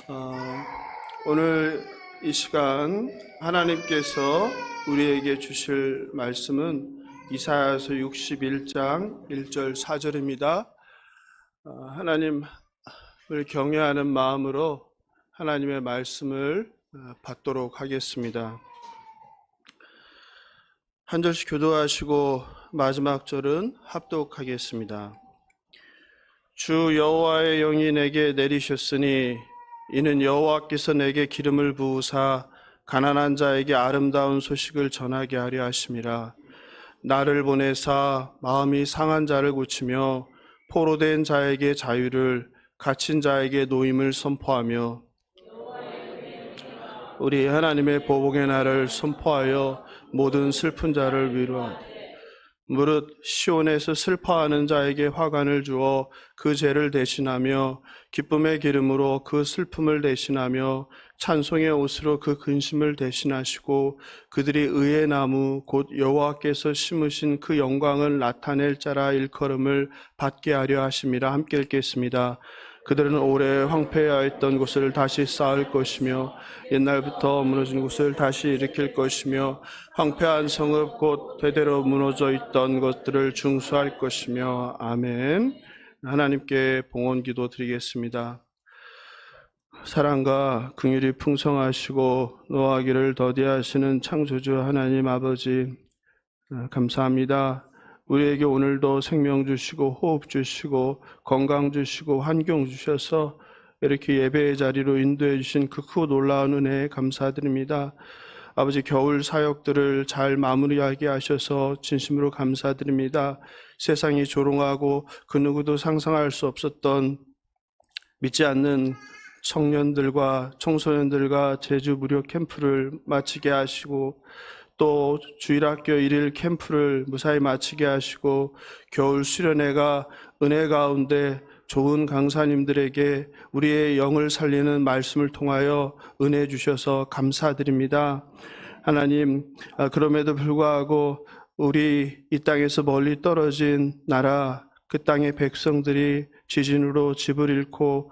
어, 오늘 이 시간 하나님께서 우리에게 주실 말씀은 이사야서 61장 1절 4절입니다. 하나님을 경외하는 마음으로 하나님의 말씀을 받도록 하겠습니다. 한 절씩 교도하시고 마지막 절은 합독하겠습니다. 주 여호와의 영이 내게 내리셨으니 이는 여호와께서 내게 기름을 부으사 가난한 자에게 아름다운 소식을 전하게 하려 하심이라. 나를 보내사 마음이 상한 자를 고치며 포로된 자에게 자유를, 갇힌 자에게 노임을 선포하며 우리 하나님의 보복의 날을 선포하여 모든 슬픈 자를 위로하고 무릇 시온에서 슬퍼하는 자에게 화관을 주어 그 죄를 대신하며 기쁨의 기름으로 그 슬픔을 대신하며 찬송의 옷으로 그 근심을 대신하시고 그들이 의의 나무 곧 여호와께서 심으신 그 영광을 나타낼 자라 일컬음을 받게 하려 하심이라. 함께 읽겠습니다. 그들은 오래 황폐하였던 곳을 다시 쌓을 것이며 옛날부터 무너진 곳을 다시 일으킬 것이며 황폐한 성읍 곧 대대로 무너져 있던 것들을 중수할 것이며. 아멘. 하나님께 봉헌 기도 드리겠습니다. 사랑과 긍휼이 풍성하시고 노하기를 더디하시는 창조주 하나님 아버지, 감사합니다. 우리에게 오늘도 생명 주시고 호흡 주시고 건강 주시고 환경 주셔서 이렇게 예배의 자리로 인도해 주신 그 크고 놀라운 은혜에 감사드립니다. 아버지, 겨울 사역들을 잘 마무리하게 하셔서 진심으로 감사드립니다. 세상이 조롱하고 그 누구도 상상할 수 없었던 믿지 않는 청년들과 청소년들과 제주 무료 캠프를 마치게 하시고 또 주일학교 1일 캠프를 무사히 마치게 하시고 겨울 수련회가 은혜 가운데 좋은 강사님들에게 우리의 영을 살리는 말씀을 통하여 은혜 주셔서 감사드립니다. 하나님, 그럼에도 불구하고 우리 이 땅에서 멀리 떨어진 나라, 그 땅의 백성들이 지진으로 집을 잃고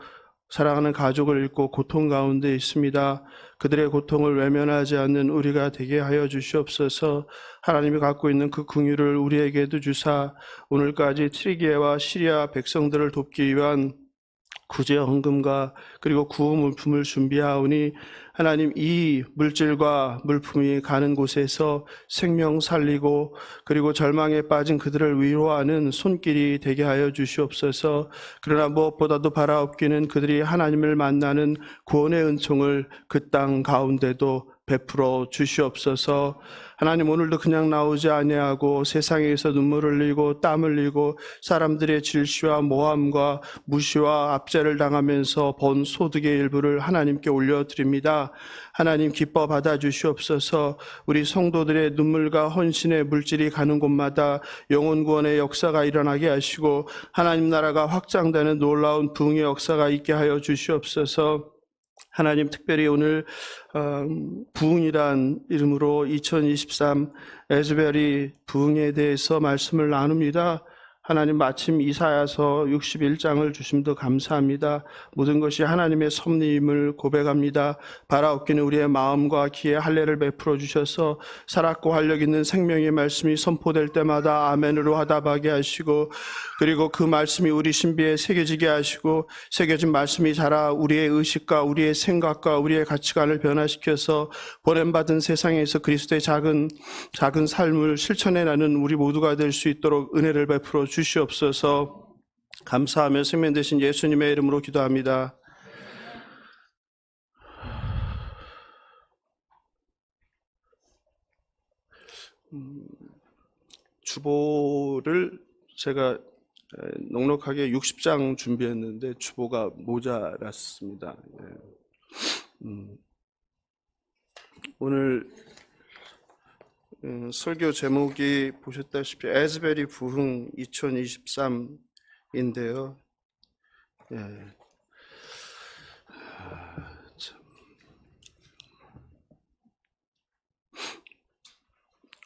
사랑하는 가족을 잃고 고통 가운데 있습니다. 그들의 고통을 외면하지 않는 우리가 되게 하여 주시옵소서. 하나님이 갖고 있는 그 긍휼을 우리에게도 주사 오늘까지 트리기아와 시리아 백성들을 돕기 위한 구제 헌금과 그리고 구호 물품을 준비하오니 하나님, 이 물질과 물품이 가는 곳에서 생명 살리고 그리고 절망에 빠진 그들을 위로하는 손길이 되게 하여 주시옵소서. 그러나 무엇보다도 바라옵기는 그들이 하나님을 만나는 구원의 은총을 그 땅 가운데도 베풀어 주시옵소서. 하나님, 오늘도 그냥 나오지 아니하고 세상에서 눈물 흘리고 땀 흘리고 사람들의 질시와 모함과 무시와 압제를 당하면서 번 소득의 일부를 하나님께 올려드립니다. 하나님, 기뻐 받아주시옵소서. 우리 성도들의 눈물과 헌신의 물질이 가는 곳마다 영혼 구원의 역사가 일어나게 하시고 하나님 나라가 확장되는 놀라운 부흥의 역사가 있게 하여 주시옵소서. 하나님, 특별히 오늘 부흥이란 이름으로 2023 에즈베리 부흥에 대해서 말씀을 나눕니다. 하나님, 마침 이사야서 61장을 주심도 감사합니다. 모든 것이 하나님의 섭리임을 고백합니다. 바라옵기는 우리의 마음과 귀에 할례를 베풀어 주셔서 살았고 활력 있는 생명의 말씀이 선포될 때마다 아멘으로 화답하게 하시고 그리고 그 말씀이 우리 신비에 새겨지게 하시고 새겨진 말씀이 자라 우리의 의식과 우리의 생각과 우리의 가치관을 변화시켜서 보냄받은 세상에서 그리스도의 작은 삶을 실천해나는 우리 모두가 될 수 있도록 은혜를 베풀어 주시옵소서. 감사하며 생명 되신 예수님의 이름으로 기도합니다. 주보를 제가 넉넉하게 60장 준비했는데 주보가 모자랐습니다. 오늘 설교 제목이 보셨다시피 에즈베리 부흥 2023인데요.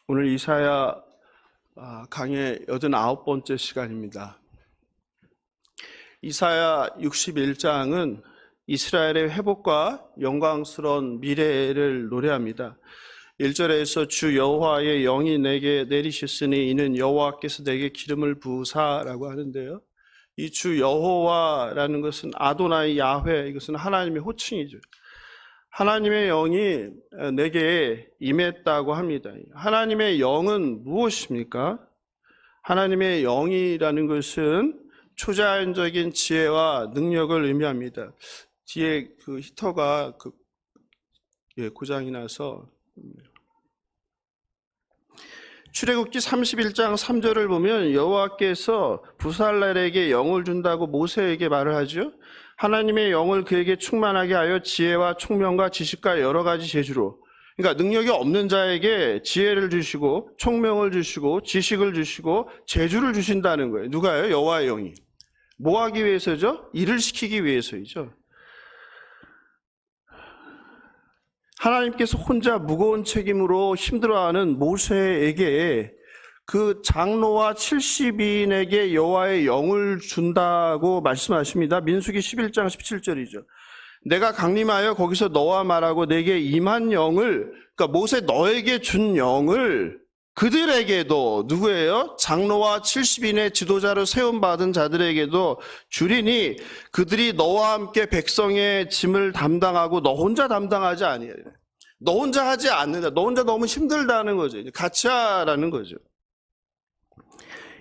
오늘 이사야 강의 89번째 시간입니다. 이사야 61장은 이스라엘의 회복과 영광스러운 미래를 노래합니다. 1절에서 주 여호와의 영이 내게 내리셨으니 이는 여호와께서 내게 기름을 부으사라고 하는데요. 이 주 여호와라는 것은 아도나이 야훼, 이것은 하나님의 호칭이죠. 하나님의 영이 내게 임했다고 합니다. 하나님의 영은 무엇입니까? 하나님의 영이라는 것은 초자연적인 지혜와 능력을 의미합니다. 뒤에 그 히터가 고장이 나서. 출애굽기 31장 3절을 보면 여호와께서 부살렐에게 영을 준다고 모세에게 말을 하죠. 하나님의 영을 그에게 충만하게 하여 지혜와 총명과 지식과 여러 가지 재주로, 그러니까 능력이 없는 자에게 지혜를 주시고 총명을 주시고 지식을 주시고 재주를 주신다는 거예요. 누가요? 여호와의 영이. 뭐 하기 위해서죠? 일을 시키기 위해서이죠. 하나님께서 혼자 무거운 책임으로 힘들어하는 모세에게 그 장로와 70인에게 여호와의 영을 준다고 말씀하십니다. 민수기 11장 17절이죠. 내가 강림하여 거기서 너와 말하고 내게 임한 영을, 그러니까 모세 너에게 준 영을 그들에게도, 누구예요? 장로와 70인의 지도자로 세움받은 자들에게도 주리니 그들이 너와 함께 백성의 짐을 담당하고 너 혼자 담당하지 아니하리라. 너 혼자 하지 않는다. 너 혼자 너무 힘들다는 거죠. 같이 하라는 거죠.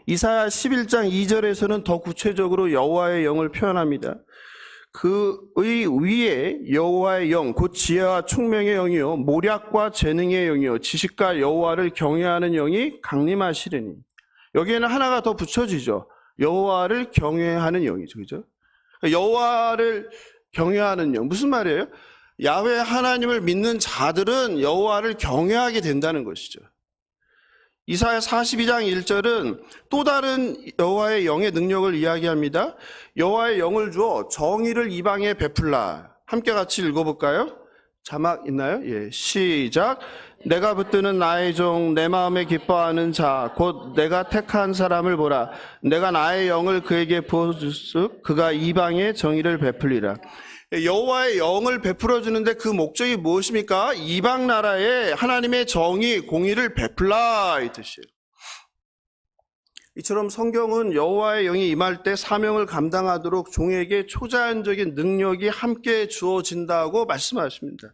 이사야 11장 2절에서는 더 구체적으로 여호와의 영을 표현합니다. 그의 위에 여호와의 영, 곧 지혜와 총명의 영이요 모략과 재능의 영이요 지식과 여호와를 경외하는 영이 강림하시리니. 여기에는 하나가 더 붙여지죠. 여호와를 경외하는 영이죠. 그죠? 여호와를 경외하는 영. 무슨 말이에요? 야훼 하나님을 믿는 자들은 여호와를 경외하게 된다는 것이죠. 이사야 42장 1절은 또 다른 여호와의 영의 능력을 이야기합니다. 여호와의 영을 주어 정의를 이방에 베풀라. 함께 같이 읽어볼까요? 자막 있나요? 예, 시작. 내가 붙드는 나의 종, 내 마음에 기뻐하는 자, 곧 내가 택한 사람을 보라. 내가 나의 영을 그에게 부어주습 그가 이방에 정의를 베풀리라. 여호와의 영을 베풀어 주는데 그 목적이 무엇입니까? 이방 나라에 하나님의 정의, 공의를 베풀라 이 뜻이에요. 이처럼 성경은 여호와의 영이 임할 때 사명을 감당하도록 종에게 초자연적인 능력이 함께 주어진다고 말씀하십니다.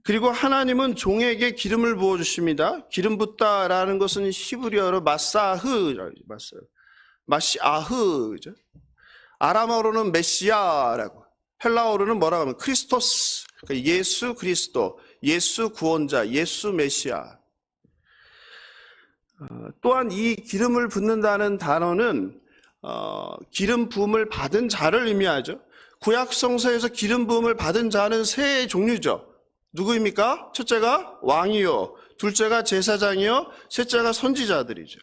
그리고 하나님은 종에게 기름을 부어 주십니다. 기름 붓다라는 것은 히브리어로 마시아흐죠. 아람어로는 메시아라고. 헬라어로는 뭐라고 하면 크리스토스, 그러니까 예수 그리스도, 예수 구원자, 예수 메시아. 또한 이 기름을 붓는다는 단어는 기름 부음을 받은 자를 의미하죠. 구약 성서에서 기름 부음을 받은 자는 세 종류죠. 누구입니까? 첫째가 왕이요, 둘째가 제사장이요, 셋째가 선지자들이죠.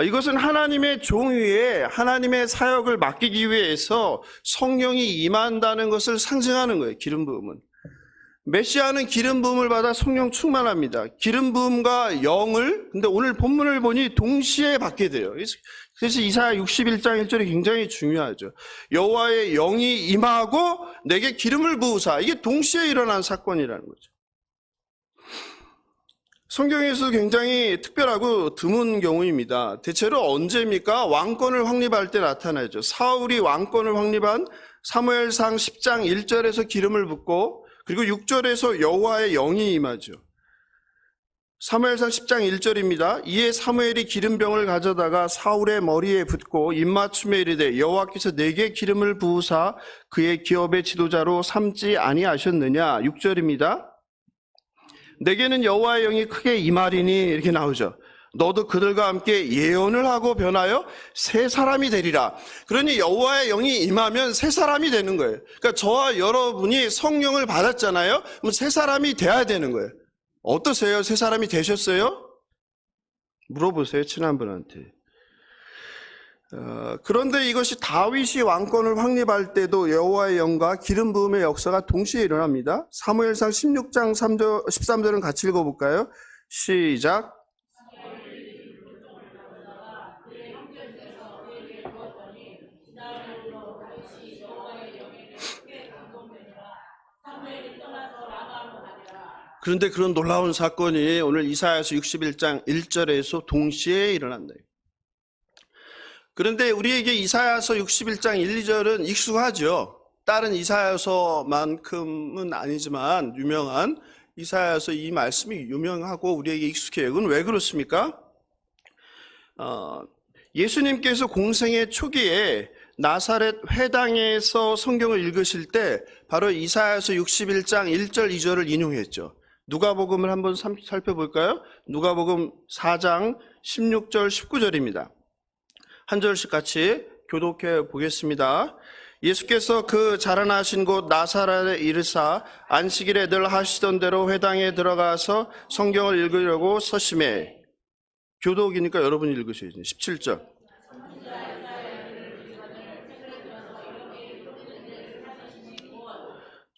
이것은 하나님의 종 위에 하나님의 사역을 맡기기 위해서 성령이 임한다는 것을 상징하는 거예요. 기름 부음은. 메시아는 기름 부음을 받아 성령 충만합니다. 기름 부음과 영을, 근데 오늘 본문을 보니 동시에 받게 돼요. 그래서 이사야 61장 1절이 굉장히 중요하죠. 여호와의 영이 임하고 내게 기름을 부으사. 이게 동시에 일어난 사건이라는 거죠. 성경에서 굉장히 특별하고 드문 경우입니다. 대체로 언제입니까? 왕권을 확립할 때 나타나죠. 사울이 왕권을 확립한 사무엘상 10장 1절에서 기름을 붓고, 그리고 6절에서 여호와의 영이 임하죠. 사무엘상 10장 1절입니다. 이에 사무엘이 기름병을 가져다가 사울의 머리에 붓고 입맞춤에 이르되 여호와께서 내게 기름을 부으사 그의 기업의 지도자로 삼지 아니하셨느냐. 6절입니다. 내게는 여호와의 영이 크게 임하리니 이렇게 나오죠. 너도 그들과 함께 예언을 하고 변하여 새 사람이 되리라. 그러니 여호와의 영이 임하면 새 사람이 되는 거예요. 그러니까 저와 여러분이 성령을 받았잖아요. 그럼 새 사람이 돼야 되는 거예요. 어떠세요? 새 사람이 되셨어요? 물어보세요, 친한 분한테. 그런데 이것이 다윗이 왕권을 확립할 때도 여호와의 영과 기름 부음의 역사가 동시에 일어납니다. 사무엘상 16장 13절은 같이 읽어볼까요? 시작. 그런데 그런 놀라운 사건이 오늘 이사야서 61장 1절에서 동시에 일어난다. 그런데 우리에게 이사야서 61장 1, 2절은 익숙하죠. 다른 이사야서만큼은 아니지만 유명한 이사야서 이 말씀이 유명하고 우리에게 익숙해요. 이건 왜 그렇습니까? 예수님께서 공생의 초기에 나사렛 회당에서 성경을 읽으실 때 바로 이사야서 61장 1절 2절을 인용했죠. 누가복음을 한번 살펴볼까요? 누가복음 4장 16절 19절입니다. 한 절씩 같이 교독해 보겠습니다. 예수께서 그 자라나신 곳 나사렛에 이르사 안식일에 늘 하시던 대로 회당에 들어가서 성경을 읽으려고 서심해. 교독이니까 여러분이 읽으셔야죠. 17절.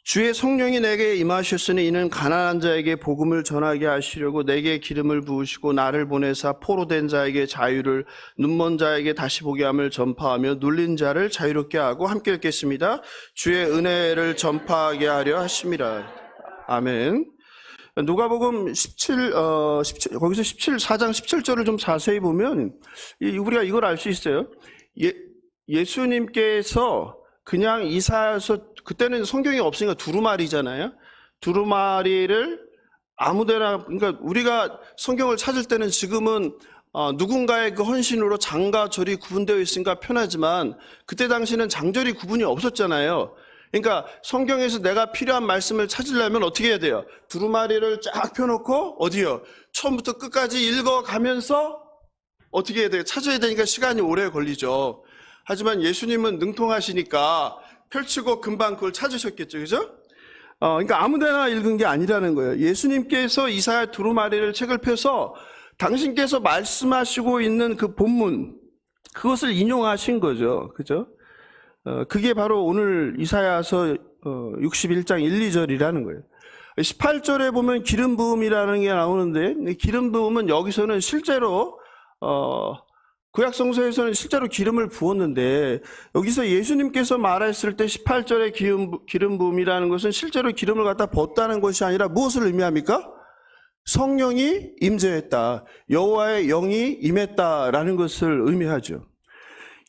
주의 성령이 내게 임하셨으니 이는 가난한 자에게 복음을 전하게 하시려고 내게 기름을 부으시고 나를 보내사 포로된 자에게 자유를, 눈먼 자에게 다시 보게 함을 전파하며 눌린 자를 자유롭게 하고. 함께 읽겠습니다. 주의 은혜를 전파하게 하려 하심이라. 아멘. 누가복음 17, 거기서 4장 17절을 좀 자세히 보면 우리가 이걸 알 수 있어요. 예수님께서 그냥 이사야서, 그때는 성경이 없으니까 두루마리잖아요. 두루마리를 아무데나, 그러니까 우리가 성경을 찾을 때는 지금은 누군가의 그 헌신으로 장과 절이 구분되어 있으니까 편하지만 그때 당시는 장절이 구분이 없었잖아요. 그러니까 성경에서 내가 필요한 말씀을 찾으려면 어떻게 해야 돼요? 두루마리를 쫙 펴놓고 어디요? 처음부터 끝까지 읽어가면서 어떻게 해야 돼요? 찾아야 되니까 시간이 오래 걸리죠. 하지만 예수님은 능통하시니까 펼치고 금방 그걸 찾으셨겠죠. 그죠? 그러니까 아무데나 읽은 게 아니라는 거예요. 예수님께서 이사야 두루마리를 책을 펴서 당신께서 말씀하시고 있는 그 본문, 그것을 인용하신 거죠. 그죠? 그게 바로 오늘 이사야서 61장 1, 2절이라는 거예요. 18절에 보면 기름 부음이라는 게 나오는데, 기름 부음은 여기서는 실제로 구약성서에서는 실제로 기름을 부었는데, 여기서 예수님께서 말했을 때 18절에 기름 부음이라는 것은 실제로 기름을 갖다 붓다는 것이 아니라 무엇을 의미합니까? 성령이 임재했다, 여호와의 영이 임했다라는 것을 의미하죠.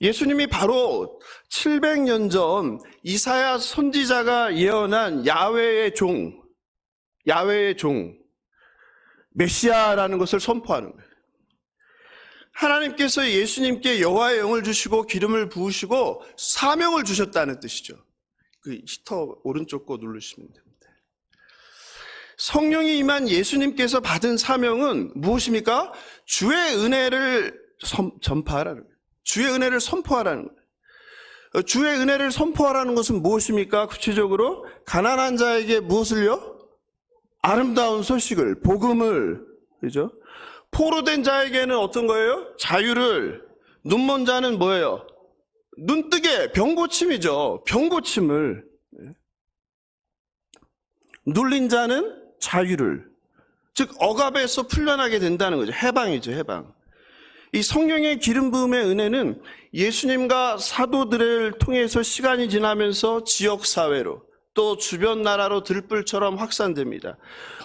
예수님이 바로 700년 전 이사야 선지자가 예언한 야훼의 종 메시아라는 것을 선포하는 거예요. 하나님께서 예수님께 여호와의 영을 주시고 기름을 부으시고 사명을 주셨다는 뜻이죠. 그 히터 오른쪽 거 누르시면 됩니다. 성령이 임한 예수님께서 받은 사명은 무엇입니까? 주의 은혜를 전파하라는 거예요. 주의 은혜를 선포하라는 거예요. 주의 은혜를 선포하라는 것은 무엇입니까? 구체적으로 가난한 자에게 무엇을요? 아름다운 소식을, 복음을, 그죠? 포로된 자에게는 어떤 거예요? 자유를. 눈먼 자는 뭐예요? 눈뜨게, 병고침이죠. 병고침을. 눌린 자는 자유를. 즉 억압에서 풀려나게 된다는 거죠. 해방이죠, 해방. 이 성령의 기름 부음의 은혜는 예수님과 사도들을 통해서 시간이 지나면서 지역사회로 또 주변 나라로 들불처럼 확산됩니다.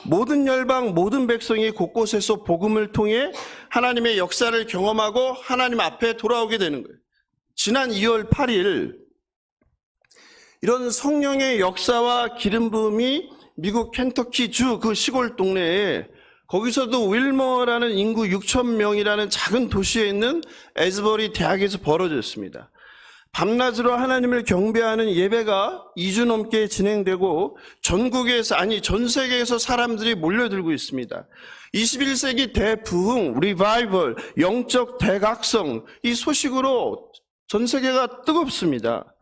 모든 열방, 모든 백성이 곳곳에서 복음을 통해 하나님의 역사를 경험하고 하나님 앞에 돌아오게 되는 거예요. 지난 2월 8일 이런 성령의 역사와 기름 부음이 미국 켄터키 주 그 시골 동네에, 거기서도 윌머라는 인구 6천 명이라는 작은 도시에 있는 에즈버리 대학에서 벌어졌습니다. 밤낮으로 하나님을 경배하는 예배가 2주 넘게 진행되고 전국에서, 아니 전 세계에서 사람들이 몰려들고 있습니다. 21세기 대부흥, 리바이벌, 영적 대각성, 이 소식으로 전 세계가 뜨겁습니다.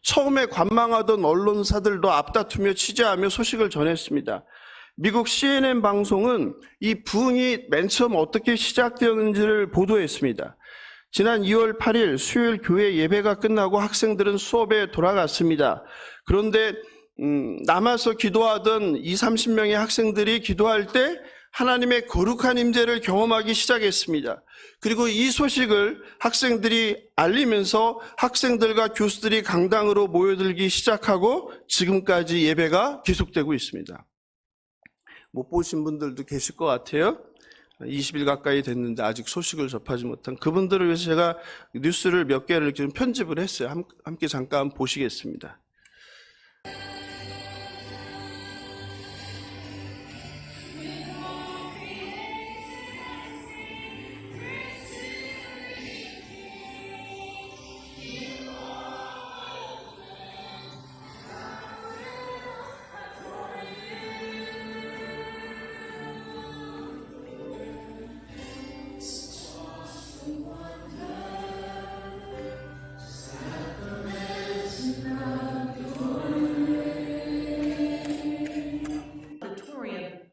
처음에 관망하던 언론사들도 앞다투며 취재하며 소식을 전했습니다. 미국 CNN 방송은 이 부흥이 맨 처음 어떻게 시작되었는지를 보도했습니다. 지난 2월 8일 수요일 교회 예배가 끝나고 학생들은 수업에 돌아갔습니다. 그런데 남아서 기도하던 20-30명의 학생들이 기도할 때 하나님의 거룩한 임재를 경험하기 시작했습니다. 그리고 이 소식을 학생들이 알리면서 학생들과 교수들이 강당으로 모여들기 시작하고 지금까지 예배가 계속되고 있습니다. 못 보신 분들도 계실 것 같아요. 20일 가까이 됐는데 아직 소식을 접하지 못한 그분들을 위해서 제가 뉴스를 몇 개를 좀 편집을 했어요. 함께 잠깐 보시겠습니다.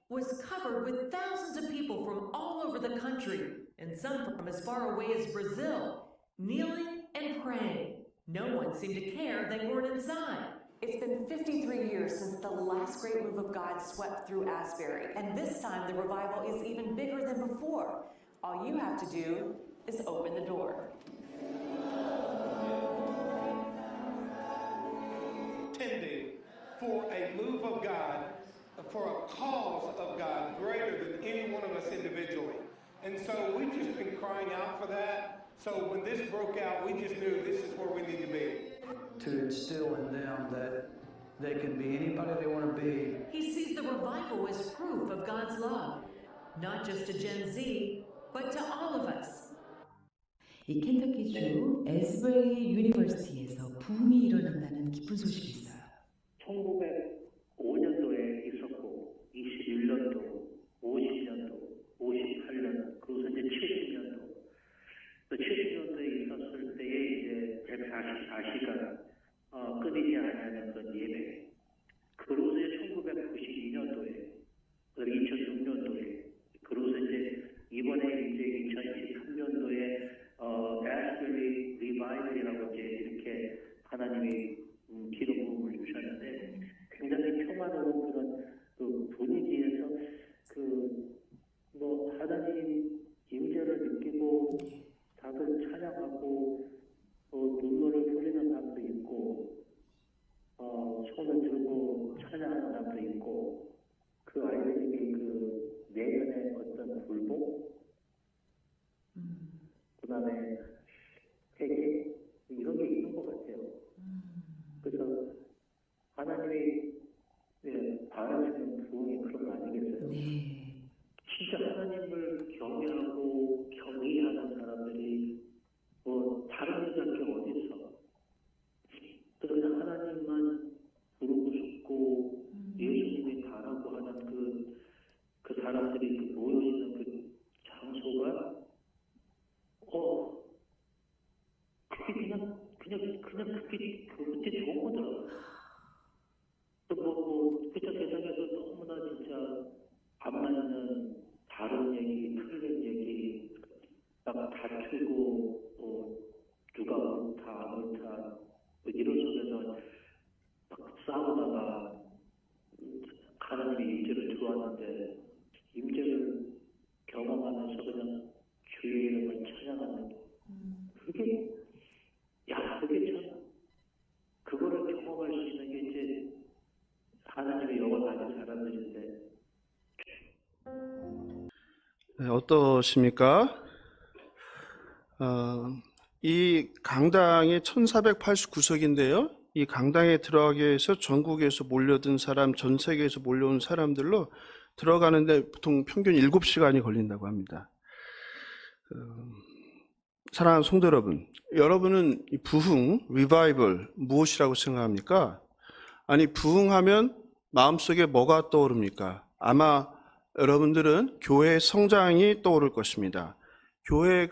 Was covered with thousands of people from all over the country, and some from as far away as Brazil, kneeling and praying. No one seemed to care they weren't inside. It's been 53 years since the last great move of God swept through Asbury, and this time the revival is even bigger than before. All you have to do is open the door. Intending for a move of God, for a cause of God greater than any one of us individually. And so we've just been crying out for that. So when this broke out, we just knew this is where we need to be. To instill in them that they can be anybody they want to be. He sees the revival as proof of God's love, not just to Gen Z, but to all of us. 이 켄터키주 에스버리 유니버시티에서 붐이 일어난다는 기쁜 소식이 있어요. 1905년도에 있었고 21년도, 50년도, 58년, 그리고 이제 70년도. 70년도에 있었을 때에 이제 144시간 끊이지 않는 그 예배. 그러고서 이제 1992년도에, 2006년도에, 그러고서 이제 이번에 이제 2023년도에 에스베리 리바이벌이라고 이제 이렇게 하나님이 기도 부음을 주셨는데 굉장히 평화로운 그런 그 분위기에서 뭐 하나님 임재를 느끼고 다들 찬양하고 눈물을 흘리는 사람도 있고 손을 들고 찬양하는 사람도 있고 그 아이들이 그 내면의 어떤 굴복 그다음에 회개 이런 게 있는 것 같아요. 그래서 하나님이 바라시는 부흥이 그런 거 아니겠어요? 네. 진짜 하나님을 경외하고 경의하는 사람들이 다른 여자께 어디 있어? 그래서 하나님만 부르고 싶고 예수님이 바라고 하는 그 사람들이 모여있는 그 장소가 그게 그게 좋은 거더라고요. 또 그저 세상에서 너무나 진짜 안 맞는 다른 얘기, 틀린 얘기, 막 다투고 누가 옳다, 안 옳다 이런 속에서 막 싸우다가 하나님의 임재를 들어왔는데 임재를 경험하면서 그냥 주의 이름을 찬양하는 그게 참 그거를 경험할 수 있는 게 이제 하나님의 영을 가진 사람들인데. 네, 어떠십니까? 이 강당이 1489석인데요. 이 강당에 들어가기 위해서 전국에서 몰려든 사람, 전 세계에서 몰려온 사람들로 들어가는데 보통 평균 7시간이 걸린다고 합니다. 사랑하는 성도 여러분, 여러분은 이 부흥, 리바이벌 무엇이라고 생각합니까? 아니, 부흥하면 마음속에 뭐가 떠오릅니까? 아마 여러분들은 교회 성장이 떠오를 것입니다. 교회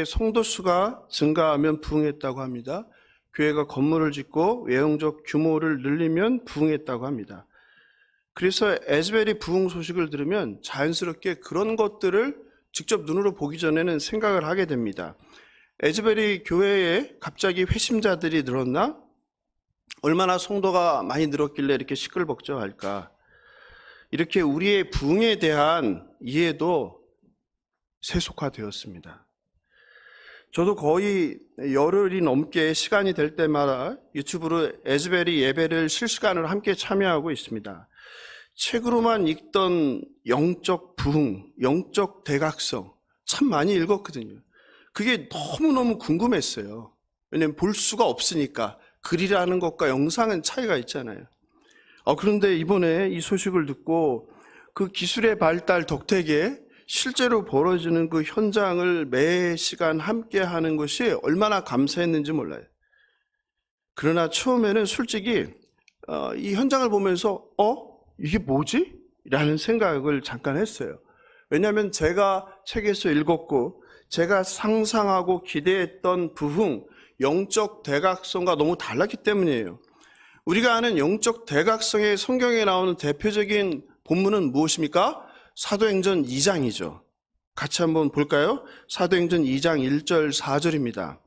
성도 수가 증가하면 부흥했다고 합니다. 교회가 건물을 짓고 외형적 규모를 늘리면 부흥했다고 합니다. 그래서 에스베리 부흥 소식을 들으면 자연스럽게 그런 것들을 직접 눈으로 보기 전에는 생각을 하게 됩니다. 에스베리 교회에 갑자기 회심자들이 늘었나? 얼마나 성도가 많이 늘었길래 이렇게 시끌벅적할까? 이렇게 우리의 부흥에 대한 이해도 세속화되었습니다. 저도 거의 열흘이 넘게 시간이 될 때마다 유튜브로 에즈베리 예배를 실시간으로 함께 참여하고 있습니다. 책으로만 읽던 영적 부흥, 영적 대각성 참 많이 읽었거든요. 그게 너무너무 궁금했어요. 왜냐하면 볼 수가 없으니까. 글이라는 것과 영상은 차이가 있잖아요. 그런데 이번에 이 소식을 듣고 그 기술의 발달 덕택에 실제로 벌어지는 그 현장을 매 시간 함께 하는 것이 얼마나 감사했는지 몰라요. 그러나 처음에는 솔직히 이 현장을 보면서 이게 뭐지? 라는 생각을 잠깐 했어요. 왜냐하면 제가 책에서 읽었고 제가 상상하고 기대했던 부흥, 영적 대각성과 너무 달랐기 때문이에요. 우리가 아는 영적 대각성의 성경에 나오는 대표적인 본문은 무엇입니까? 사도행전 2장이죠. 같이 한번 볼까요? 사도행전 2장 1절 4절입니다.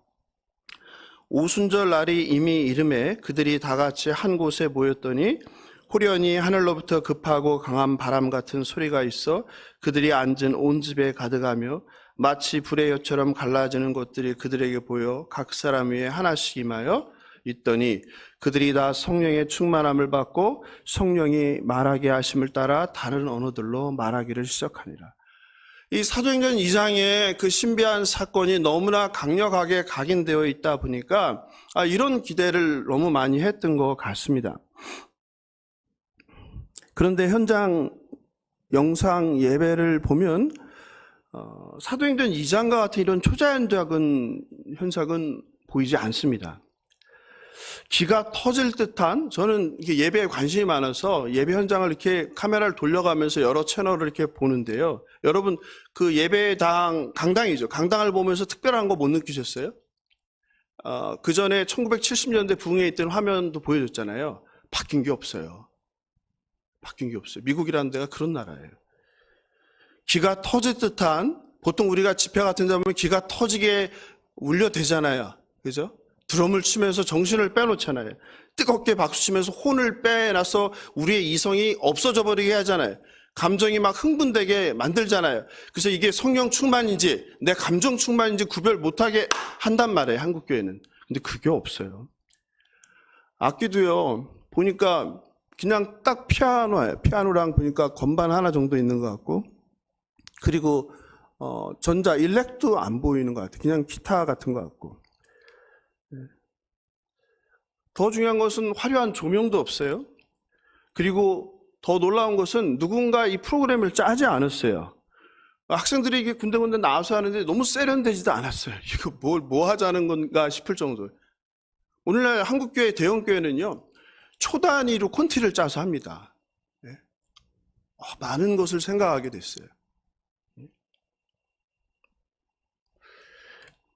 오순절 날이 이미 이름에 그들이 다 같이 한 곳에 모였더니 호련히 하늘로부터 급하고 강한 바람 같은 소리가 있어 그들이 앉은 온 집에 가득하며 마치 불의 엿처럼 갈라지는 것들이 그들에게 보여 각 사람 위에 하나씩 임하여 있더니 그들이 다 성령의 충만함을 받고 성령이 말하게 하심을 따라 다른 언어들로 말하기를 시작하니라. 이 사도행전 2장의 그 신비한 사건이 너무나 강력하게 각인되어 있다 보니까 이런 기대를 너무 많이 했던 것 같습니다. 그런데 현장 영상 예배를 보면 사도행전 2장과 같은 이런 초자연적인 현상은 보이지 않습니다. 기가 터질 듯한, 저는 예배에 관심이 많아서 예배 현장을 이렇게 카메라를 돌려가면서 여러 채널을 이렇게 보는데요. 여러분 그 예배당 강당이죠. 강당을 보면서 특별한 거 못 느끼셨어요? 그 전에 1970년대 부흥에 있던 화면도 보여줬잖아요. 바뀐 게 없어요. 바뀐 게 없어요. 미국이라는 데가 그런 나라예요. 기가 터질 듯한, 보통 우리가 집회 같은 데 보면 기가 터지게 울려대잖아요. 그죠? 드럼을 치면서 정신을 빼놓잖아요. 뜨겁게 박수치면서 혼을 빼놔서 우리의 이성이 없어져 버리게 하잖아요. 감정이 막 흥분되게 만들잖아요. 그래서 이게 성령 충만인지 내 감정 충만인지 구별 못하게 한단 말이에요. 한국교회는. 근데 그게 없어요. 악기도요. 보니까 그냥 딱 피아노예요. 피아노랑 보니까 건반 하나 정도 있는 것 같고, 그리고 전자 일렉도 안 보이는 것 같아요. 그냥 기타 같은 것 같고. 더 중요한 것은 화려한 조명도 없어요. 그리고 더 놀라운 것은 누군가 이 프로그램을 짜지 않았어요. 학생들이 이게 군데군데 나와서 하는데 너무 세련되지도 않았어요. 이거 뭐 하자는 건가 싶을 정도예요. 오늘날 한국교회 대형교회는요, 초단위로 콘티를 짜서 합니다. 많은 것을 생각하게 됐어요.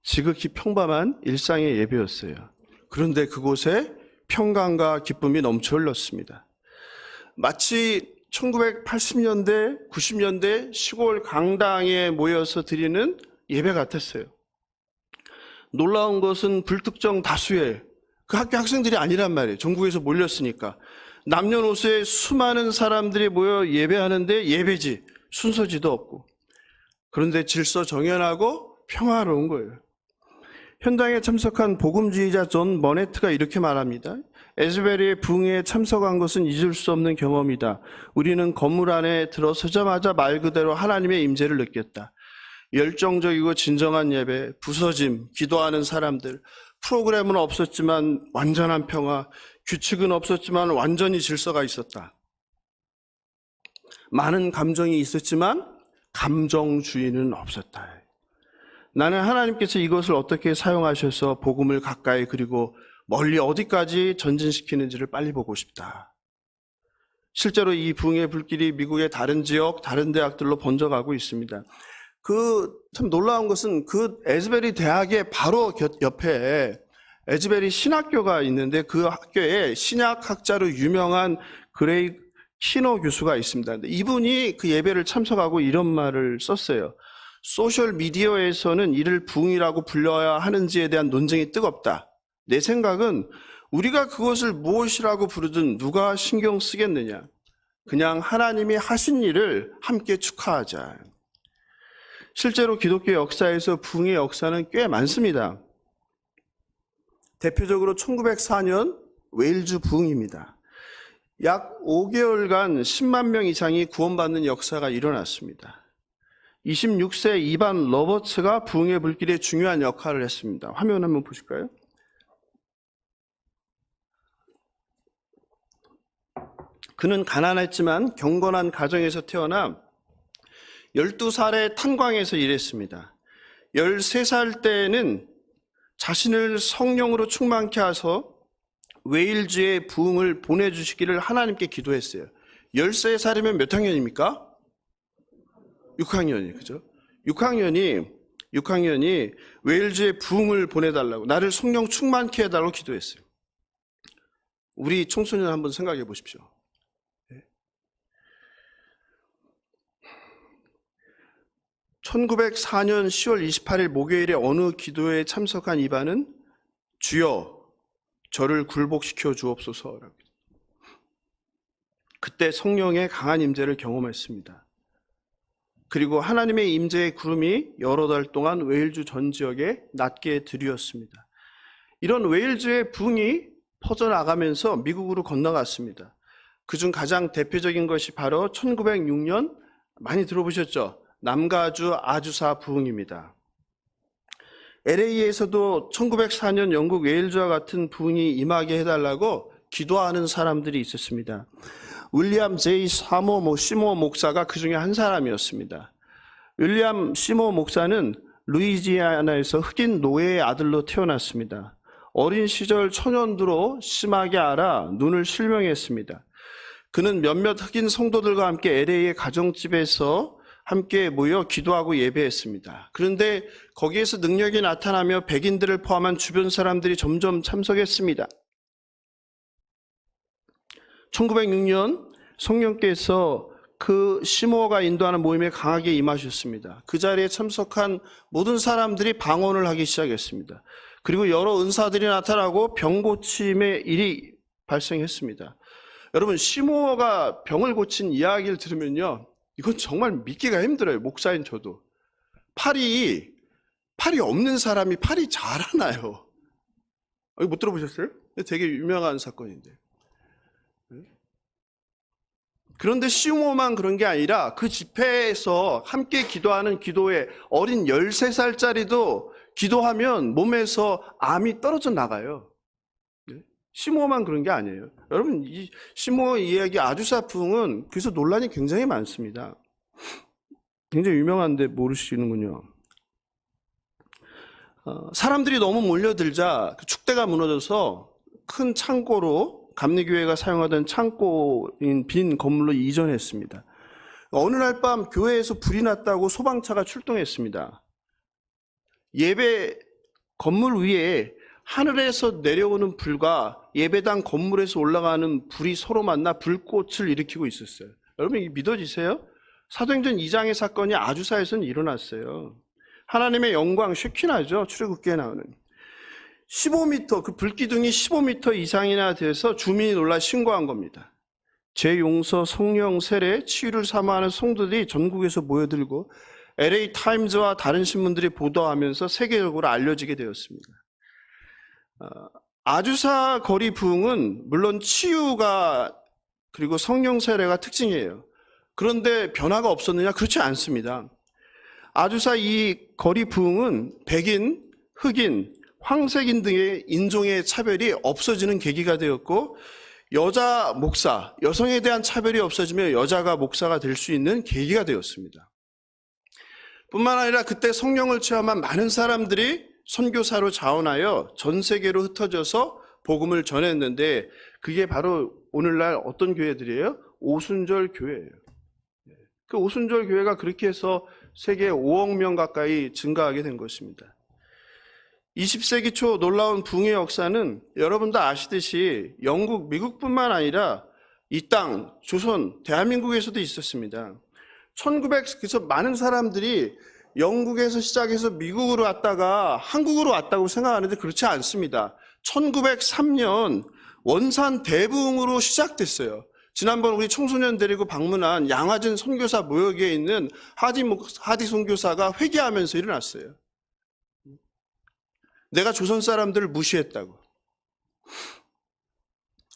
지극히 평범한 일상의 예배였어요. 그런데 그곳에 평강과 기쁨이 넘쳐 흘렀습니다. 마치 1980년대, 90년대 시골 강당에 모여서 드리는 예배 같았어요. 놀라운 것은 불특정 다수의 그 학교 학생들이 아니란 말이에요. 전국에서 몰렸으니까. 남녀노소의 수많은 사람들이 모여 예배하는데 예배지, 순서지도 없고. 그런데 질서 정연하고 평화로운 거예요. 현장에 참석한 복음주의자 존 버네트가 이렇게 말합니다. 에즈베리의 부흥에 참석한 것은 잊을 수 없는 경험이다. 우리는 건물 안에 들어서자마자 말 그대로 하나님의 임재를 느꼈다. 열정적이고 진정한 예배, 부서짐, 기도하는 사람들, 프로그램은 없었지만 완전한 평화, 규칙은 없었지만 완전히 질서가 있었다. 많은 감정이 있었지만 감정주의는 없었다. 나는 하나님께서 이것을 어떻게 사용하셔서 복음을 가까이 그리고 멀리 어디까지 전진시키는지를 빨리 보고 싶다. 실제로 이 부흥의 불길이 미국의 다른 지역, 다른 대학들로 번져가고 있습니다. 참 놀라운 것은 그 에즈베리 대학의 바로 옆에 에즈베리 신학교가 있는데 그 학교에 신약학자로 유명한 그레이 키노 교수가 있습니다. 이분이 그 예배를 참석하고 이런 말을 썼어요. 소셜미디어에서는 이를 부흥이라고 불러야 하는지에 대한 논쟁이 뜨겁다. 내 생각은 우리가 그것을 무엇이라고 부르든 누가 신경 쓰겠느냐. 그냥 하나님이 하신 일을 함께 축하하자. 실제로 기독교 역사에서 부흥의 역사는 꽤 많습니다. 대표적으로 1904년 웨일즈 부흥입니다. 약 5개월간 10만 명 이상이 구원받는 역사가 일어났습니다. 26세 이반 로버츠가 부흥의 불길에 중요한 역할을 했습니다. 화면 한번 보실까요? 그는 가난했지만 경건한 가정에서 태어나 12살에 탄광에서 일했습니다. 13살 때에는 자신을 성령으로 충만케 하셔서 웨일즈의 부흥을 보내주시기를 하나님께 기도했어요. 13살이면 몇 학년입니까? 6학년이, 그죠? 6학년이 웨일즈의 부흥을 보내달라고, 나를 성령 충만케 해달라고 기도했어요. 우리 청소년 한번 생각해 보십시오. 1904년 10월 28일 목요일에 어느 기도회에 참석한 이반은 주여 저를 굴복시켜 주옵소서라고. 그때 성령의 강한 임재를 경험했습니다. 그리고 하나님의 임재의 구름이 여러 달 동안 웨일즈 전 지역에 낮게 들이었습니다. 이런 웨일즈의 부흥이 퍼져나가면서 미국으로 건너갔습니다. 그중 가장 대표적인 것이 바로 1906년 많이 들어보셨죠? 남가주 아주사 부흥입니다. LA에서도 1904년 영국 웨일즈와 같은 부흥이 임하게 해달라고 기도하는 사람들이 있었습니다. 윌리엄 제이 시모 목사가 그 중에 한 사람이었습니다. 윌리엄 시모 목사는 루이지애나에서 흑인 노예의 아들로 태어났습니다. 어린 시절 초년두로 심하게 앓아 눈을 실명했습니다. 그는 몇몇 흑인 성도들과 함께 LA의 가정집에서 함께 모여 기도하고 예배했습니다. 그런데 거기에서 능력이 나타나며 백인들을 포함한 주변 사람들이 점점 참석했습니다. 1906년 성령께서 그 시모가 인도하는 모임에 강하게 임하셨습니다. 그 자리에 참석한 모든 사람들이 방언을 하기 시작했습니다. 그리고 여러 은사들이 나타나고 병 고침의 일이 발생했습니다. 여러분, 시모가 병을 고친 이야기를 들으면요, 이건 정말 믿기가 힘들어요. 목사인 저도. 팔이 없는 사람이 팔이 자라나요. 못 들어보셨어요? 되게 유명한 사건인데. 그런데 시모만 그런 게 아니라 그 집회에서 함께 기도하는 기도회 어린 13살짜리도 기도하면 몸에서 암이 떨어져 나가요. 시모만 그런 게 아니에요. 여러분, 이 시모 이야기 아주사 부흥은 그래서 논란이 굉장히 많습니다. 굉장히 유명한데 모르시는군요. 사람들이 너무 몰려들자 그 축대가 무너져서 큰 창고로 감리교회가 사용하던 창고인 빈 건물로 이전했습니다. 어느 날 밤 교회에서 불이 났다고 소방차가 출동했습니다. 예배 건물 위에 하늘에서 내려오는 불과 예배당 건물에서 올라가는 불이 서로 만나 불꽃을 일으키고 있었어요. 여러분, 이게 믿어지세요? 사도행전 2장의 사건이 아주사에서는 일어났어요. 하나님의 영광 쉐키나죠. 출애굽기에 나오는 15m, 그 불기둥이 15m 이상이나 돼서 주민이 놀라 신고한 겁니다. 제용서, 성령, 세례, 치유를 사모하는 성도들이 전국에서 모여들고 LA 타임즈와 다른 신문들이 보도하면서 세계적으로 알려지게 되었습니다. 아주사 거리 부흥은 물론 치유가 그리고 성령 세례가 특징이에요. 그런데 변화가 없었느냐? 그렇지 않습니다. 아주사 이 거리 부흥은 백인, 흑인, 황색인 등의 인종의 차별이 없어지는 계기가 되었고, 여자 목사, 여성에 대한 차별이 없어지며 여자가 목사가 될 수 있는 계기가 되었습니다. 뿐만 아니라 그때 성령을 체험한 많은 사람들이 선교사로 자원하여 전 세계로 흩어져서 복음을 전했는데, 그게 바로 오늘날 어떤 교회들이에요? 오순절 교회예요. 그 오순절 교회가 그렇게 해서 세계 5억 명 가까이 증가하게 된 것입니다. 20세기 초 놀라운 부흥의 역사는 여러분도 아시듯이 영국, 미국뿐만 아니라 이 땅, 조선, 대한민국에서도 있었습니다. 그래서 많은 사람들이 영국에서 시작해서 미국으로 왔다가 한국으로 왔다고 생각하는데 그렇지 않습니다. 1903년 원산 대부흥으로 시작됐어요. 지난번 우리 청소년 데리고 방문한 양화진 선교사 모여기에 있는 하디 선교사가 회개하면서 일어났어요. 내가 조선 사람들을 무시했다고.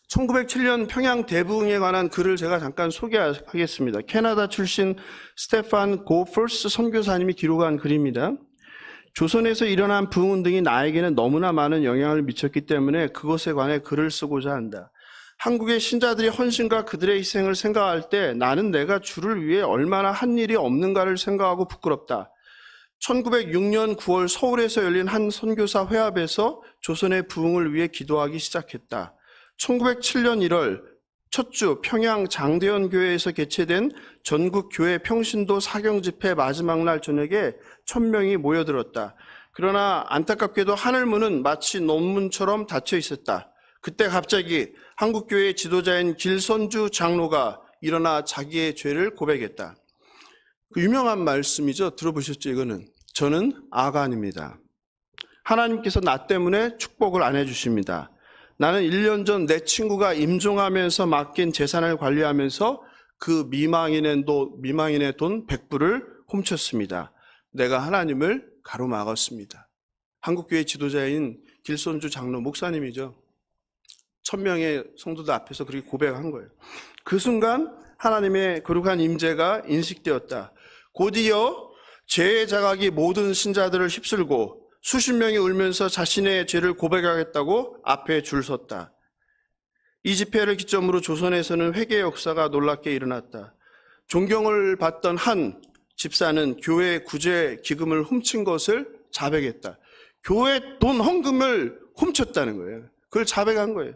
1907년 평양 대부흥에 관한 글을 제가 잠깐 소개하겠습니다. 캐나다 출신 스테판 고퍼스 선교사님이 기록한 글입니다. 조선에서 일어난 부흥운동이 나에게는 너무나 많은 영향을 미쳤기 때문에 그것에 관해 글을 쓰고자 한다. 한국의 신자들이 헌신과 그들의 희생을 생각할 때 나는 내가 주를 위해 얼마나 한 일이 없는가를 생각하고 부끄럽다. 1906년 9월 서울에서 열린 한 선교사 회합에서 조선의 부흥을 위해 기도하기 시작했다. 1907년 1월 첫 주 평양 장대현 교회에서 개최된 전국 교회 평신도 사경 집회 마지막 날 저녁에 1000명이 모여들었다. 그러나 안타깝게도 하늘문은 마치 논문처럼 닫혀 있었다. 그때 갑자기 한국교회 지도자인 길선주 장로가 일어나 자기의 죄를 고백했다. 그 유명한 말씀이죠. 들어보셨죠? 이거는 저는 아간입니다. 하나님께서 나 때문에 축복을 안 해주십니다. 나는 1년 전 내 친구가 임종하면서 맡긴 재산을 관리하면서 그 미망인의 돈 100불을 훔쳤습니다. 내가 하나님을 가로막았습니다. 한국교회 지도자인 길손주 장로 목사님이죠. 1000명의 성도들 앞에서 그렇게 고백한 거예요. 그 순간 하나님의 거룩한 임재가 인식되었다. 곧이어 죄의 자각이 모든 신자들을 휩쓸고 수십 명이 울면서 자신의 죄를 고백하겠다고 앞에 줄 섰다. 이 집회를 기점으로 조선에서는 회개 역사가 놀랍게 일어났다. 존경을 받던 한 집사는 교회 구제 기금을 훔친 것을 자백했다. 교회 돈 헌금을 훔쳤다는 거예요. 그걸 자백한 거예요.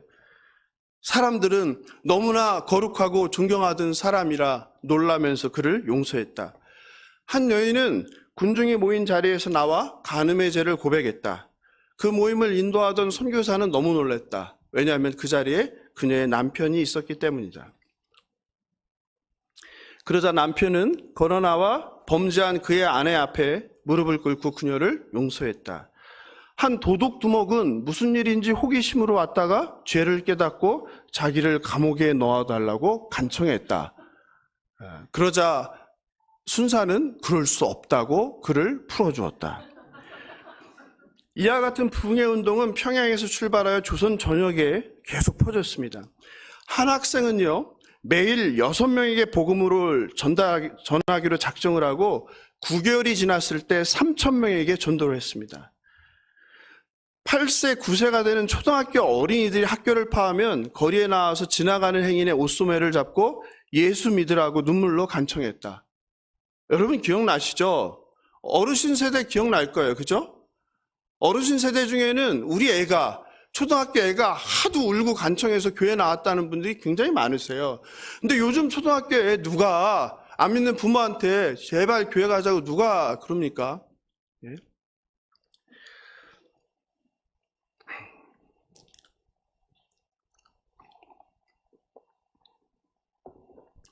사람들은 너무나 거룩하고 존경하던 사람이라 놀라면서 그를 용서했다. 한 여인은 군중이 모인 자리에서 나와 간음의 죄를 고백했다. 그 모임을 인도하던 선교사는 너무 놀랐다. 왜냐하면 그 자리에 그녀의 남편이 있었기 때문이다. 그러자 남편은 걸어나와 범죄한 그의 아내 앞에 무릎을 꿇고 그녀를 용서했다. 한 도둑 두목은 무슨 일인지 호기심으로 왔다가 죄를 깨닫고 자기를 감옥에 넣어달라고 간청했다. 그러자 순사는 그럴 수 없다고 그를 풀어주었다. 이와 같은 부흥의 운동은 평양에서 출발하여 조선 전역에 계속 퍼졌습니다. 한 학생은요, 매일 6명에게 복음을 전하기로 작정을 하고 9개월이 지났을 때 3,000명에게 전도를 했습니다. 8세, 9세가 되는 초등학교 어린이들이 학교를 파하면 거리에 나와서 지나가는 행인의 옷소매를 잡고 예수 믿으라고 눈물로 간청했다. 여러분 기억나시죠? 어르신 세대 기억날 거예요. 그죠? 어르신 세대 중에는 우리 애가, 초등학교 애가 하도 울고 간청해서 교회 나왔다는 분들이 굉장히 많으세요. 근데 요즘 초등학교 애 누가 안 믿는 부모한테 제발 교회 가자고 누가 그럽니까? 예?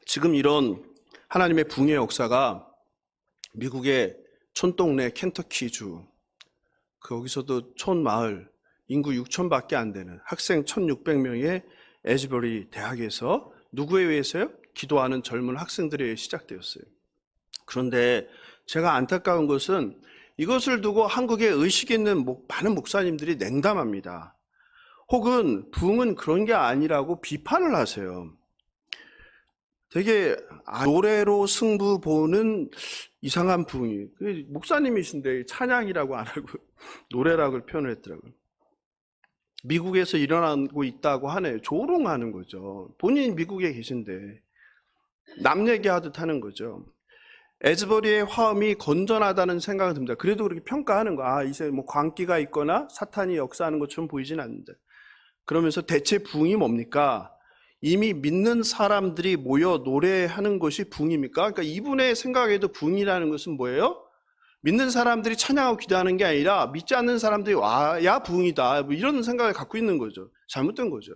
지금 이런 하나님의 붕의 역사가 미국의 촌동네 켄터키주, 거기서도 촌마을, 인구 6,000밖에 안 되는 학생 1,600명의 에즈버리 대학에서 누구에 의해서요? 기도하는 젊은 학생들에 의해 시작되었어요. 그런데 제가 안타까운 것은 이것을 두고 한국에 의식 있는 많은 목사님들이 냉담합니다. 혹은 부흥은 그런 게 아니라고 비판을 하세요. 되게 노래로 승부 보는 이상한 부흥이, 목사님이신데 찬양이라고 안 하고 노래라고 표현을 했더라고요. 미국에서 일어나고 있다고 하네요. 조롱하는 거죠. 본인이 미국에 계신데 남 얘기하듯 하는 거죠. 에즈버리의 화음이 건전하다는 생각이 듭니다. 그래도 그렇게 평가하는 거, 이제 광기가 있거나 사탄이 역사하는 것처럼 보이진 않는데, 그러면서 대체 부흥이 뭡니까? 이미 믿는 사람들이 모여 노래하는 것이 부흥입니까? 그러니까 이분의 생각에도 부흥이라는 것은 뭐예요? 믿는 사람들이 찬양하고 기도하는 게 아니라 믿지 않는 사람들이 와야 부흥이다, 이런 생각을 갖고 있는 거죠. 잘못된 거죠.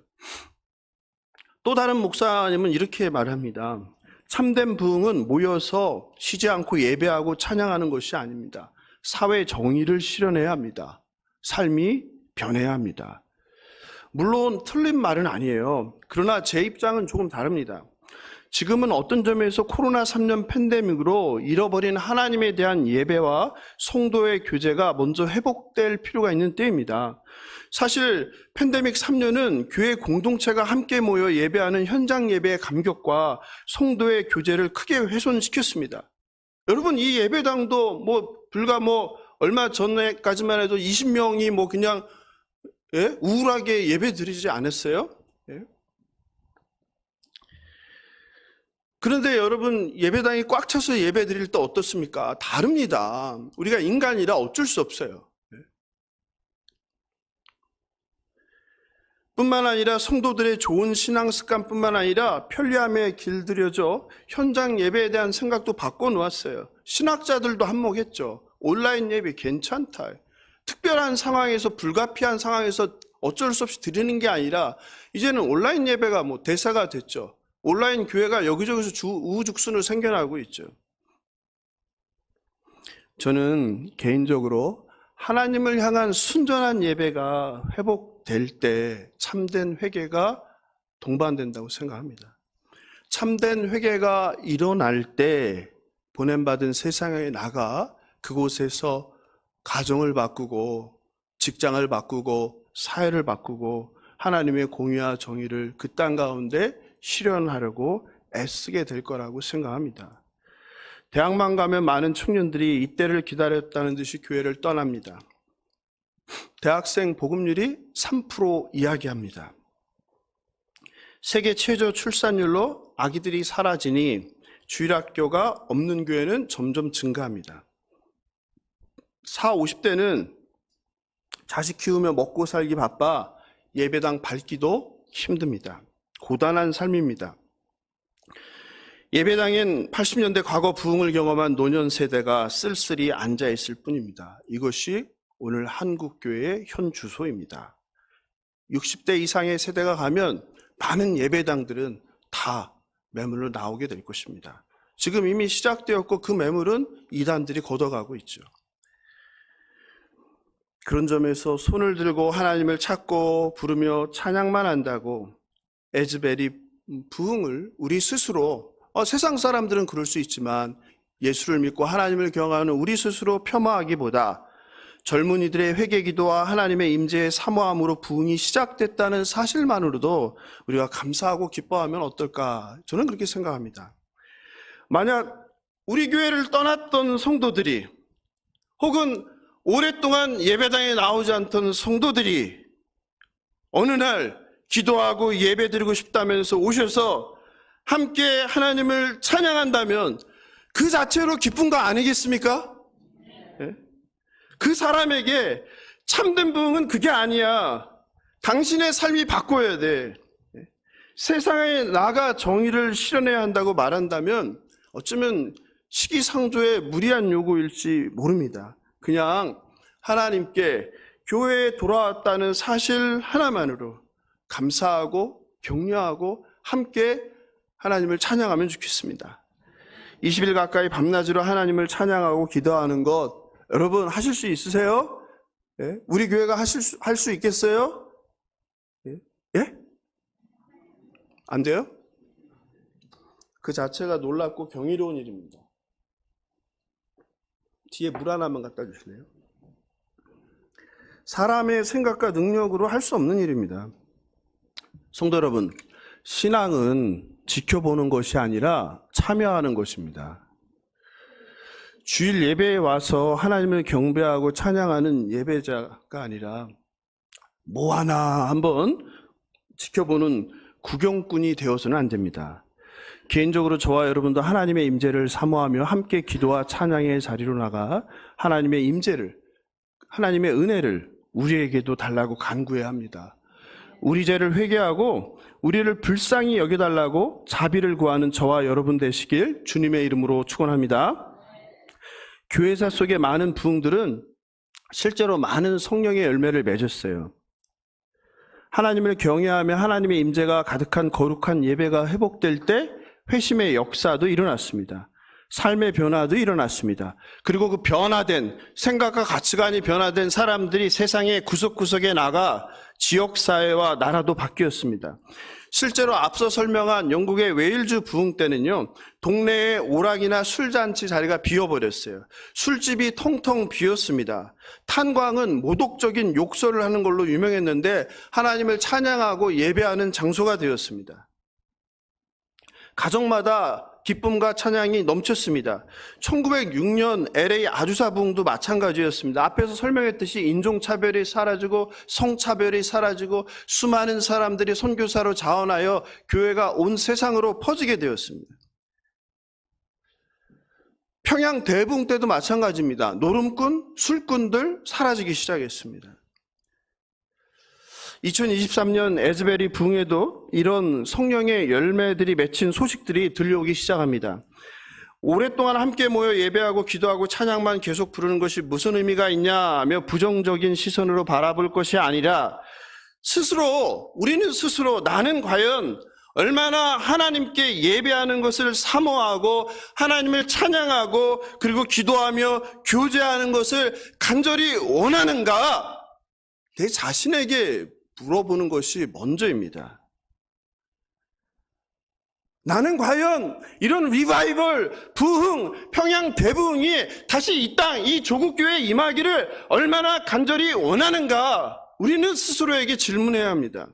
또 다른 목사님은 이렇게 말합니다. 참된 부흥은 모여서 쉬지 않고 예배하고 찬양하는 것이 아닙니다. 사회 정의를 실현해야 합니다. 삶이 변해야 합니다. 물론 틀린 말은 아니에요. 그러나 제 입장은 조금 다릅니다. 지금은 어떤 점에서 코로나 3년 팬데믹으로 잃어버린 하나님에 대한 예배와 성도의 교제가 먼저 회복될 필요가 있는 때입니다. 사실 팬데믹 3년은 교회 공동체가 함께 모여 예배하는 현장 예배의 감격과 성도의 교제를 크게 훼손시켰습니다. 여러분, 이 예배당도 불과 얼마 전에까지만 해도 20명이 그냥 우울하게 예배 드리지 않았어요? 그런데 여러분, 예배당이 꽉 차서 예배 드릴 때 어떻습니까? 다릅니다. 우리가 인간이라 어쩔 수 없어요. 뿐만 아니라 성도들의 좋은 신앙 습관뿐만 아니라 편리함에 길들여져 현장 예배에 대한 생각도 바꿔놓았어요. 신학자들도 한몫했죠. 온라인 예배 괜찮다. 특별한 상황에서, 불가피한 상황에서 어쩔 수 없이 드리는 게 아니라 이제는 온라인 예배가 대세가 됐죠. 온라인 교회가 여기저기서 우후죽순으로 생겨나고 있죠. 저는 개인적으로 하나님을 향한 순전한 예배가 회복될 때 참된 회개가 동반된다고 생각합니다. 참된 회개가 일어날 때 보냄받은 세상에 나가 그곳에서 가정을 바꾸고 직장을 바꾸고 사회를 바꾸고 하나님의 공의와 정의를 그 땅 가운데 실현하려고 애쓰게 될 거라고 생각합니다. 대학만 가면 많은 청년들이 이때를 기다렸다는 듯이 교회를 떠납니다. 대학생 복음률이 3% 이야기합니다. 세계 최저 출산율로 아기들이 사라지니 주일학교가 없는 교회는 점점 증가합니다. 40, 50대는 자식 키우며 먹고 살기 바빠 예배당 밟기도 힘듭니다. 고단한 삶입니다. 예배당엔 80년대 과거 부흥을 경험한 노년 세대가 쓸쓸히 앉아있을 뿐입니다. 이것이 오늘 한국교회의 현 주소입니다. 60대 이상의 세대가 가면 많은 예배당들은 다 매물로 나오게 될 것입니다. 지금 이미 시작되었고 그 매물은 이단들이 걷어가고 있죠. 그런 점에서 손을 들고 하나님을 찾고 부르며 찬양만 한다고 에즈벨이 부흥을 우리 스스로, 세상 사람들은 그럴 수 있지만 예수를 믿고 하나님을 경외하는 우리 스스로 폄하하기보다 젊은이들의 회개기도와 하나님의 임재의 사모함으로 부흥이 시작됐다는 사실만으로도 우리가 감사하고 기뻐하면 어떨까? 저는 그렇게 생각합니다. 만약 우리 교회를 떠났던 성도들이 혹은 오랫동안 예배당에 나오지 않던 성도들이 어느 날 기도하고 예배드리고 싶다면서 오셔서 함께 하나님을 찬양한다면 그 자체로 기쁜 거 아니겠습니까? 네? 그 사람에게 참된 부흥은 그게 아니야. 당신의 삶이 바꿔야 돼. 세상에 나가 정의를 실현해야 한다고 말한다면 어쩌면 시기상조의 무리한 요구일지 모릅니다. 그냥 하나님께 교회에 돌아왔다는 사실 하나만으로 감사하고 격려하고 함께 하나님을 찬양하면 좋겠습니다. 20일 가까이 밤낮으로 하나님을 찬양하고 기도하는 것 여러분 하실 수 있으세요? 예? 우리 교회가 할 수 있겠어요? 예? 예? 안 돼요? 그 자체가 놀랍고 경이로운 일입니다. 뒤에 물 하나만 갖다 주실래요? 사람의 생각과 능력으로 할 수 없는 일입니다. 성도 여러분, 신앙은 지켜보는 것이 아니라 참여하는 것입니다. 주일 예배에 와서 하나님을 경배하고 찬양하는 예배자가 아니라 뭐 하나 한번 지켜보는 구경꾼이 되어서는 안 됩니다. 개인적으로 저와 여러분도 하나님의 임재를 사모하며 함께 기도와 찬양의 자리로 나가 하나님의 임재를, 하나님의 은혜를 우리에게도 달라고 간구해야 합니다. 우리 죄를 회개하고 우리를 불쌍히 여겨달라고 자비를 구하는 저와 여러분 되시길 주님의 이름으로 축원합니다. 교회사 속의 많은 부흥들은 실제로 많은 성령의 열매를 맺었어요. 하나님을 경외하며 하나님의 임재가 가득한 거룩한 예배가 회복될 때 회심의 역사도 일어났습니다. 삶의 변화도 일어났습니다. 그리고 그 변화된 생각과 가치관이 변화된 사람들이 세상의 구석구석에 나가 지역사회와 나라도 바뀌었습니다. 실제로 앞서 설명한 영국의 웨일즈 부흥 때는요, 동네에 오락이나 술잔치 자리가 비어버렸어요. 술집이 텅텅 비었습니다. 탄광은 모독적인 욕설을 하는 걸로 유명했는데 하나님을 찬양하고 예배하는 장소가 되었습니다. 가정마다 기쁨과 찬양이 넘쳤습니다. 1906년 LA 아주사 부흥도 마찬가지였습니다. 앞에서 설명했듯이 인종차별이 사라지고 성차별이 사라지고 수많은 사람들이 선교사로 자원하여 교회가 온 세상으로 퍼지게 되었습니다. 평양 대부흥 때도 마찬가지입니다. 노름꾼, 술꾼들 사라지기 시작했습니다. 2023년 에즈베리 부흥에도 이런 성령의 열매들이 맺힌 소식들이 들려오기 시작합니다. 오랫동안 함께 모여 예배하고 기도하고 찬양만 계속 부르는 것이 무슨 의미가 있냐며 부정적인 시선으로 바라볼 것이 아니라 우리는 스스로 나는 과연 얼마나 하나님께 예배하는 것을 사모하고 하나님을 찬양하고 그리고 기도하며 교제하는 것을 간절히 원하는가? 내 자신에게 물어보는 것이 먼저입니다. 나는 과연 이런 리바이벌, 부흥, 평양 대부흥이 다시 이 땅, 이 조국교회에 임하기를 얼마나 간절히 원하는가? 우리는 스스로에게 질문해야 합니다.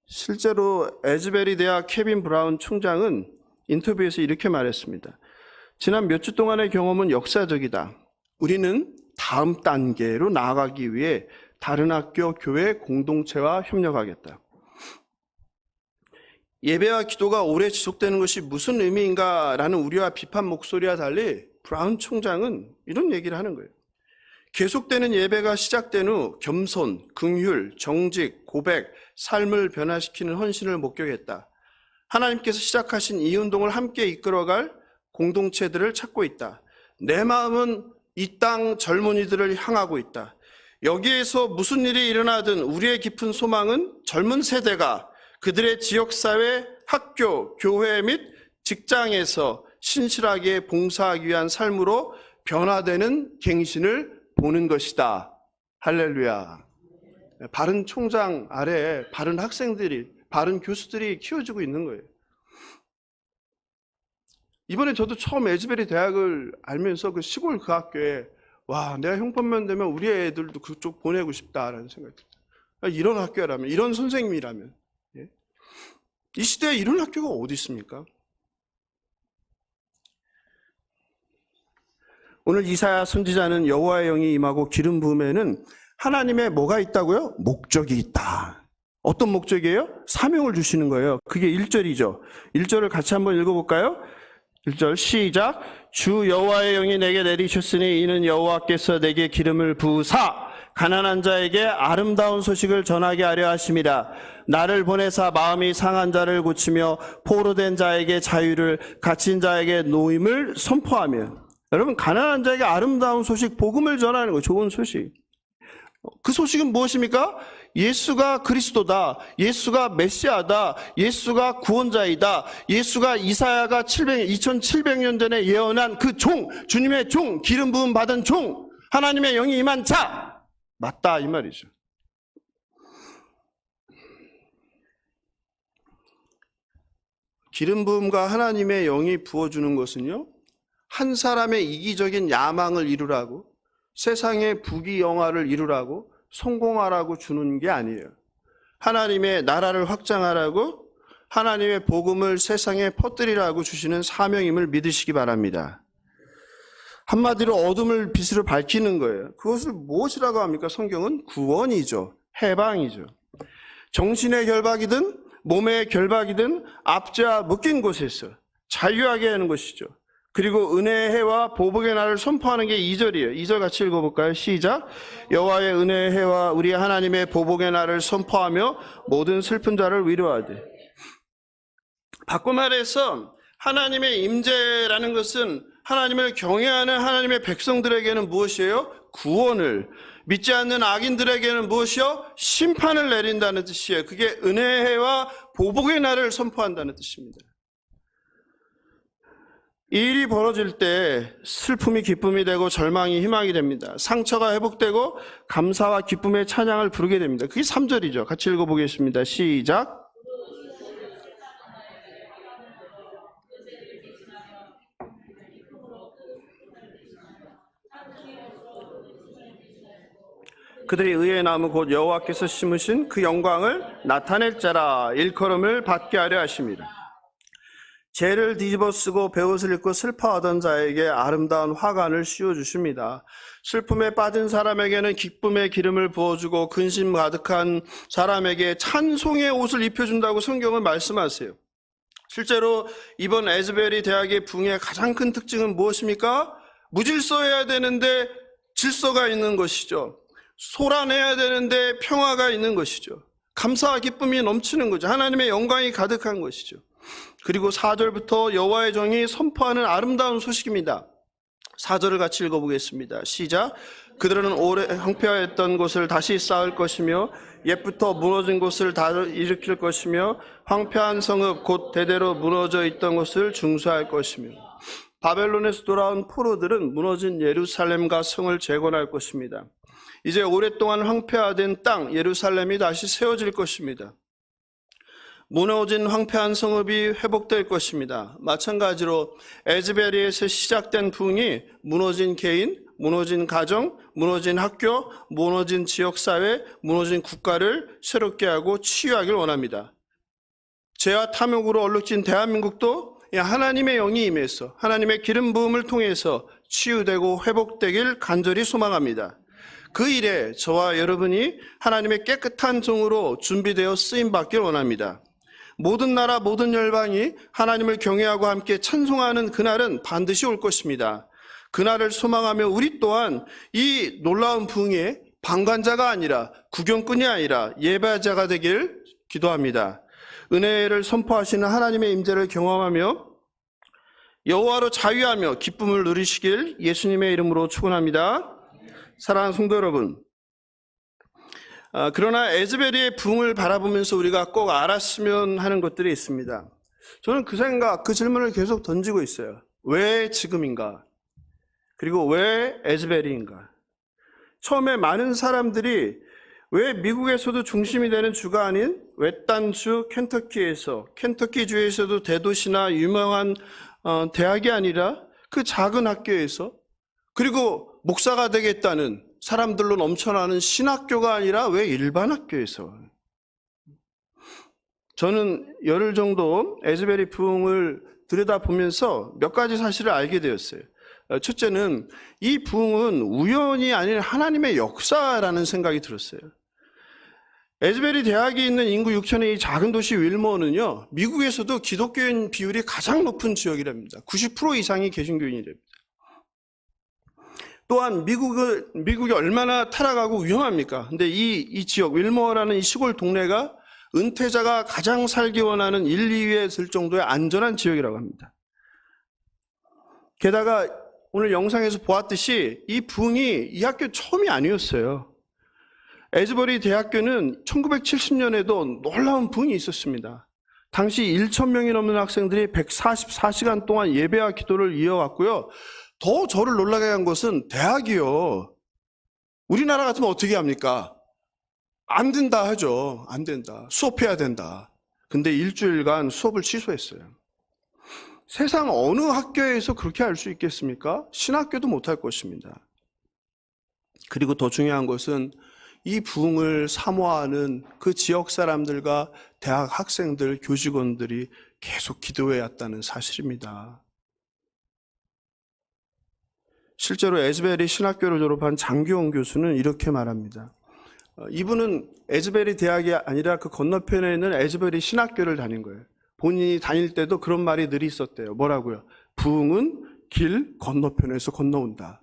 실제로 에즈베리 대학 케빈 브라운 총장은 인터뷰에서 이렇게 말했습니다. 지난 몇 주 동안의 경험은 역사적이다. 우리는 다음 단계로 나아가기 위해 다른 학교, 교회, 공동체와 협력하겠다. 예배와 기도가 오래 지속되는 것이 무슨 의미인가라는 우려와 비판 목소리와 달리 브라운 총장은 이런 얘기를 하는 거예요. 계속되는 예배가 시작된 후 겸손, 긍휼, 정직, 고백, 삶을 변화시키는 헌신을 목격했다. 하나님께서 시작하신 이 운동을 함께 이끌어갈 공동체들을 찾고 있다. 내 마음은 이 땅 젊은이들을 향하고 있다. 여기에서 무슨 일이 일어나든 우리의 깊은 소망은 젊은 세대가 그들의 지역사회, 학교, 교회 및 직장에서 신실하게 봉사하기 위한 삶으로 변화되는 갱신을 보는 것이다. 할렐루야. 바른 총장 아래 바른 학생들이, 바른 교수들이 키워지고 있는 거예요. 이번에 저도 처음 에즈베리 대학을 알면서 그 시골 그 학교에 와, 내가 형편만 되면 우리 애들도 그쪽 보내고 싶다라는 생각이 들어요. 이런 학교라면, 이런 선생님이라면. 예? 이 시대에 이런 학교가 어디 있습니까? 오늘 이사야 선지자는 여호와의 영이 임하고 기름 부음에는 하나님의 뭐가 있다고요? 목적이 있다. 어떤 목적이에요? 사명을 주시는 거예요. 그게 1절이죠. 1절을 같이 한번 읽어볼까요? 1절 시작. 주 여호와의 영이 내게 내리셨으니 이는 여호와께서 내게 기름을 부으사 가난한 자에게 아름다운 소식을 전하게 하려 하심이라. 나를 보내사 마음이 상한 자를 고치며 포로된 자에게 자유를, 갇힌 자에게 노임을 선포하며. 여러분, 가난한 자에게 아름다운 소식, 복음을 전하는 거, 좋은 소식. 그 소식은 무엇입니까? 예수가 그리스도다. 예수가 메시아다. 예수가 구원자이다. 예수가 이사야가 2700년 전에 예언한 그 종, 주님의 종, 기름 부음 받은 종, 하나님의 영이 임한 자. 맞다, 이 말이죠. 기름 부음과 하나님의 영이 부어주는 것은요, 한 사람의 이기적인 야망을 이루라고, 세상의 부귀영화를 이루라고, 성공하라고 주는 게 아니에요. 하나님의 나라를 확장하라고, 하나님의 복음을 세상에 퍼뜨리라고 주시는 사명임을 믿으시기 바랍니다. 한마디로 어둠을 빛으로 밝히는 거예요. 그것을 무엇이라고 합니까? 성경은 구원이죠. 해방이죠. 정신의 결박이든 몸의 결박이든 압제와 묶인 곳에서 자유하게 하는 것이죠. 그리고 은혜의 해와 보복의 날을 선포하는 게 2절이에요. 2절 같이 읽어볼까요? 시작. 여호와의 은혜의 해와 우리 하나님의 보복의 날을 선포하며 모든 슬픈 자를 위로하되. 바꿔 말해서 하나님의 임재라는 것은 하나님을 경외하는 하나님의 백성들에게는 무엇이에요? 구원을, 믿지 않는 악인들에게는 무엇이요? 심판을 내린다는 뜻이에요. 그게 은혜의 해와 보복의 날을 선포한다는 뜻입니다. 이 일이 벌어질 때 슬픔이 기쁨이 되고 절망이 희망이 됩니다. 상처가 회복되고 감사와 기쁨의 찬양을 부르게 됩니다. 그게 3절이죠. 같이 읽어보겠습니다. 시작. 그들이 의의 나무 곧 여호와께서 심으신 그 영광을 나타낼 자라 일컬음을 받게 하려 하십니다. 죄를 뒤집어쓰고 베옷을 입고 슬퍼하던 자에게 아름다운 화관을 씌워주십니다. 슬픔에 빠진 사람에게는 기쁨의 기름을 부어주고 근심 가득한 사람에게 찬송의 옷을 입혀준다고 성경은 말씀하세요. 실제로 이번 에즈베리 대학의 부흥의 가장 큰 특징은 무엇입니까? 무질서해야 되는데 질서가 있는 것이죠. 소란해야 되는데 평화가 있는 것이죠. 감사와 기쁨이 넘치는 거죠. 하나님의 영광이 가득한 것이죠. 그리고 4절부터 여호와의 종이 선포하는 아름다운 소식입니다. 4절을 같이 읽어보겠습니다. 시작. 그들은 오래 황폐하였던 곳을 다시 쌓을 것이며 옛부터 무너진 곳을 다 일으킬 것이며 황폐한 성읍 곧 대대로 무너져 있던 곳을 중수할 것이며 바벨론에서 돌아온 포로들은 무너진 예루살렘과 성을 재건할 것입니다. 이제 오랫동안 황폐화된 땅 예루살렘이 다시 세워질 것입니다. 무너진 황폐한 성읍이 회복될 것입니다. 마찬가지로 에즈베리에서 시작된 부흥이 무너진 개인, 무너진 가정, 무너진 학교, 무너진 지역사회, 무너진 국가를 새롭게 하고 치유하길 원합니다. 죄와 탐욕으로 얼룩진 대한민국도 하나님의 영이 임해서 하나님의 기름 부음을 통해서 치유되고 회복되길 간절히 소망합니다. 그 일에 저와 여러분이 하나님의 깨끗한 종으로 준비되어 쓰임받길 원합니다. 모든 나라 모든 열방이 하나님을 경외하고 함께 찬송하는 그날은 반드시 올 것입니다. 그날을 소망하며 우리 또한 이 놀라운 부흥의 방관자가 아니라 구경꾼이 아니라 예배자가 되길 기도합니다. 은혜를 선포하시는 하나님의 임재를 경험하며 여호와로 자유하며 기쁨을 누리시길 예수님의 이름으로 축원합니다. 사랑하는 성도 여러분, 그러나 에즈베리의 부흥을 바라보면서 우리가 꼭 알았으면 하는 것들이 있습니다. 저는 그 질문을 계속 던지고 있어요. 왜 지금인가? 그리고 왜 에즈베리인가? 처음에 많은 사람들이 왜 미국에서도 중심이 되는 주가 아닌 외딴주 켄터키주에서도 대도시나 유명한 대학이 아니라 그 작은 학교에서 그리고 목사가 되겠다는 사람들로 넘쳐나는 신학교가 아니라 왜 일반 학교에서? 저는 열흘 정도 에즈베리 부흥을 들여다보면서 몇 가지 사실을 알게 되었어요. 첫째는 이 부흥은 우연이 아닌 하나님의 역사라는 생각이 들었어요. 에즈베리 대학이 있는 인구 6천의 이 작은 도시 윌머는요, 미국에서도 기독교인 비율이 가장 높은 지역이랍니다. 90% 이상이 개신교인이랍니다. 또한 미국이 얼마나 타락하고 위험합니까? 근데 이 지역, 윌머라는 이 시골 동네가 은퇴자가 가장 살기 원하는 1, 2위에 들 정도의 안전한 지역이라고 합니다. 게다가 오늘 영상에서 보았듯이 이 부흥이 이 학교 처음이 아니었어요. 에즈베리 대학교는 1970년에도 놀라운 부흥이 있었습니다. 당시 1,000명이 넘는 학생들이 144시간 동안 예배와 기도를 이어갔고요. 더 저를 놀라게 한 것은 대학이요. 우리나라 같으면 어떻게 합니까? 안 된다 하죠. 안 된다. 수업해야 된다. 근데 일주일간 수업을 취소했어요. 세상 어느 학교에서 그렇게 할 수 있겠습니까? 신학교도 못할 것입니다. 그리고 더 중요한 것은 이 부흥을 사모하는 그 지역 사람들과 대학 학생들, 교직원들이 계속 기도해왔다는 사실입니다. 실제로 에즈베리 신학교를 졸업한 장기용 교수는 이렇게 말합니다. 이분은 에즈베리 대학이 아니라 그 건너편에 있는 에즈베리 신학교를 다닌 거예요. 본인이 다닐 때도 그런 말이 늘 있었대요. 뭐라고요? 부흥은 길 건너편에서 건너온다.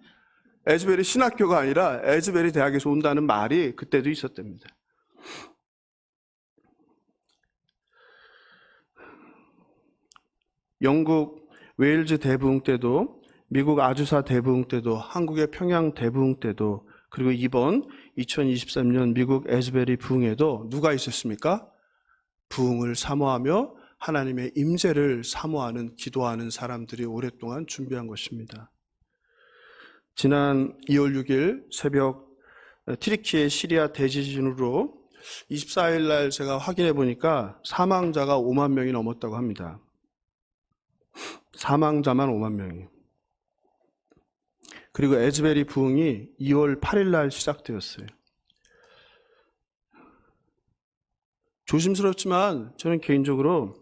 에즈베리 신학교가 아니라 에즈베리 대학에서 온다는 말이 그때도 있었답니다. 영국 웨일즈 대부흥 때도, 미국 아주사 대부흥 때도, 한국의 평양 대부흥 때도, 그리고 이번 2023년 미국 에즈베리 부흥에도 누가 있었습니까? 부흥을 사모하며 하나님의 임재를 사모하는, 기도하는 사람들이 오랫동안 준비한 것입니다. 지난 2월 6일 새벽 튀르키예 시리아 대지진으로 24일 날 제가 확인해 보니까 사망자가 5만 명이 넘었다고 합니다. 사망자만 5만 명이. 그리고 에즈베리 부흥이 2월 8일 날 시작되었어요. 조심스럽지만 저는 개인적으로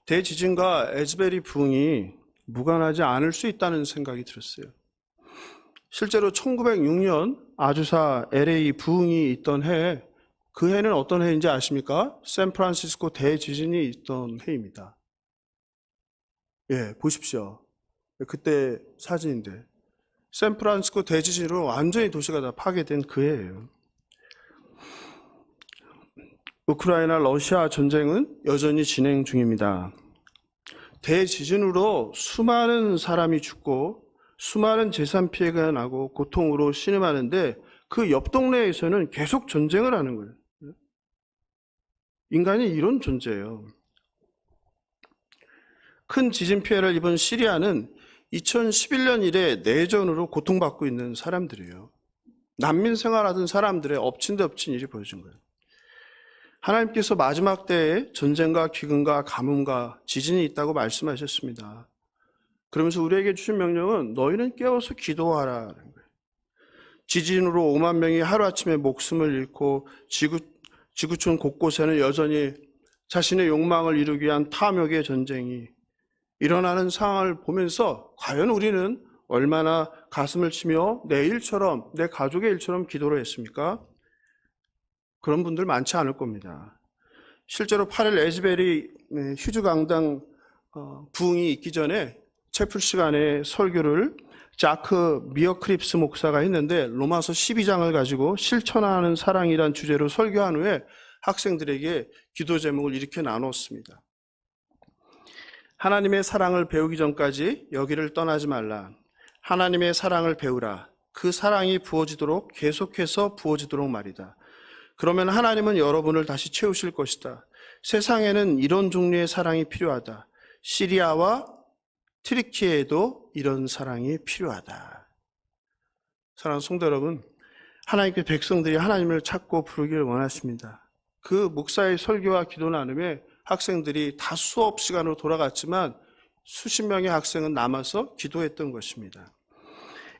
대지진과 에즈베리 부흥이 무관하지 않을 수 있다는 생각이 들었어요. 실제로 1906년 아주사 LA 부흥이 있던 해, 그 해는 어떤 해인지 아십니까? 샌프란시스코 대지진이 있던 해입니다. 예, 보십시오. 그때 사진인데 샌프란시스코 대지진으로 완전히 도시가 다 파괴된 그 해예요. 우크라이나 러시아 전쟁은 여전히 진행 중입니다. 대지진으로 수많은 사람이 죽고 수많은 재산 피해가 나고 고통으로 신음하는데 그 옆 동네에서는 계속 전쟁을 하는 거예요. 인간이 이런 존재예요. 큰 지진 피해를 입은 시리아는 2011년 이래 내전으로 고통받고 있는 사람들이에요. 난민 생활하던 사람들의 엎친 데 엎친 일이 벌어진 거예요. 하나님께서 마지막 때에 전쟁과 기근과 가뭄과 지진이 있다고 말씀하셨습니다. 그러면서 우리에게 주신 명령은 너희는 깨어서 기도하라는 거예요. 지진으로 5만 명이 하루아침에 목숨을 잃고 지구촌 곳곳에는 여전히 자신의 욕망을 이루기 위한 탐욕의 전쟁이 일어나는 상황을 보면서 과연 우리는 얼마나 가슴을 치며 내 일처럼, 내 가족의 일처럼 기도를 했습니까? 그런 분들 많지 않을 겁니다. 실제로 8일 에즈베리 휴즈 강당 부흥이 있기 전에 채플 시간에 설교를 자크 미어크립스 목사가 했는데 로마서 12장을 가지고 실천하는 사랑이란 주제로 설교한 후에 학생들에게 기도 제목을 이렇게 나눴습니다. 하나님의 사랑을 배우기 전까지 여기를 떠나지 말라. 하나님의 사랑을 배우라. 그 사랑이 부어지도록 계속해서 부어지도록 말이다. 그러면 하나님은 여러분을 다시 채우실 것이다. 세상에는 이런 종류의 사랑이 필요하다. 시리아와 튀르키예에도 이런 사랑이 필요하다. 사랑하는 성도 여러분, 하나님께 백성들이 하나님을 찾고 부르기를 원하십니다. 그 목사의 설교와 기도 나눔에 학생들이 다 수업 시간으로 돌아갔지만 수십 명의 학생은 남아서 기도했던 것입니다.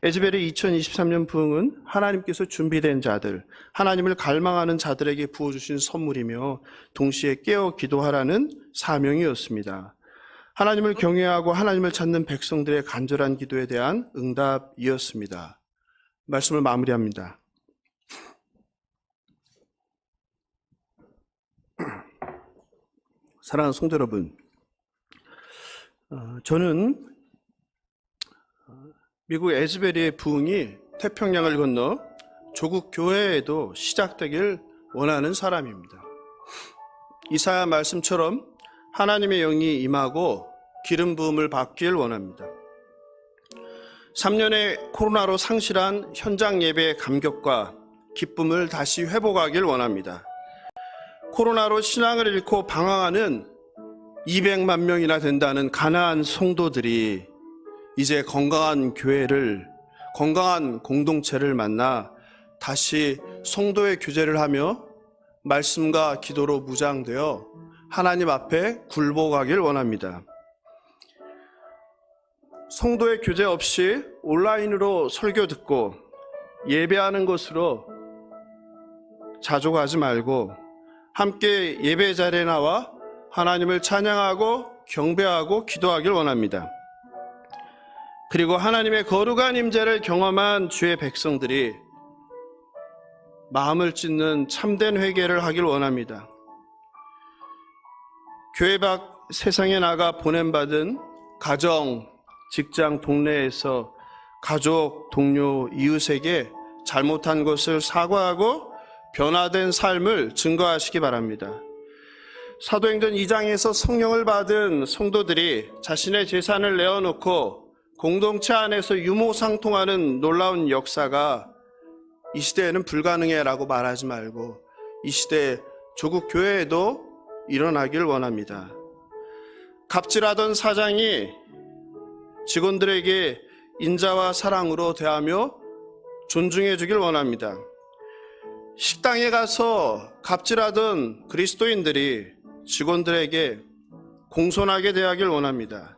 에즈베리 2023년 부흥은 하나님께서 준비된 자들, 하나님을 갈망하는 자들에게 부어주신 선물이며 동시에 깨어 기도하라는 사명이었습니다. 하나님을 경외하고 하나님을 찾는 백성들의 간절한 기도에 대한 응답이었습니다. 말씀을 마무리합니다. 사랑하는 성도 여러분, 저는 미국 에즈베리의 부흥이 태평양을 건너 조국 교회에도 시작되길 원하는 사람입니다. 이사야 말씀처럼 하나님의 영이 임하고 기름 부음을 받길 원합니다. 3년의 코로나로 상실한 현장 예배의 감격과 기쁨을 다시 회복하길 원합니다. 코로나로 신앙을 잃고 방황하는 200만 명이나 된다는 가나안 성도들이 이제 건강한 교회를, 건강한 공동체를 만나 다시 성도의 교제를 하며 말씀과 기도로 무장되어 하나님 앞에 굴복하길 원합니다. 성도의 교제 없이 온라인으로 설교 듣고 예배하는 것으로 자족하지 말고 함께 예배 자리에 나와 하나님을 찬양하고 경배하고 기도하길 원합니다. 그리고 하나님의 거룩한 임재를 경험한 주의 백성들이 마음을 찢는 참된 회개를 하길 원합니다. 교회 밖 세상에 나가 보냄받은 가정, 직장, 동네에서 가족, 동료, 이웃에게 잘못한 것을 사과하고 변화된 삶을 증거하시기 바랍니다. 사도행전 2장에서 성령을 받은 성도들이 자신의 재산을 내어놓고 공동체 안에서 유무상통하는 놀라운 역사가 이 시대에는 불가능해라고 말하지 말고 이 시대 조국 교회에도 일어나길 원합니다. 갑질하던 사장이 직원들에게 인자와 사랑으로 대하며 존중해 주길 원합니다. 식당에 가서 갑질하던 그리스도인들이 직원들에게 공손하게 대하길 원합니다.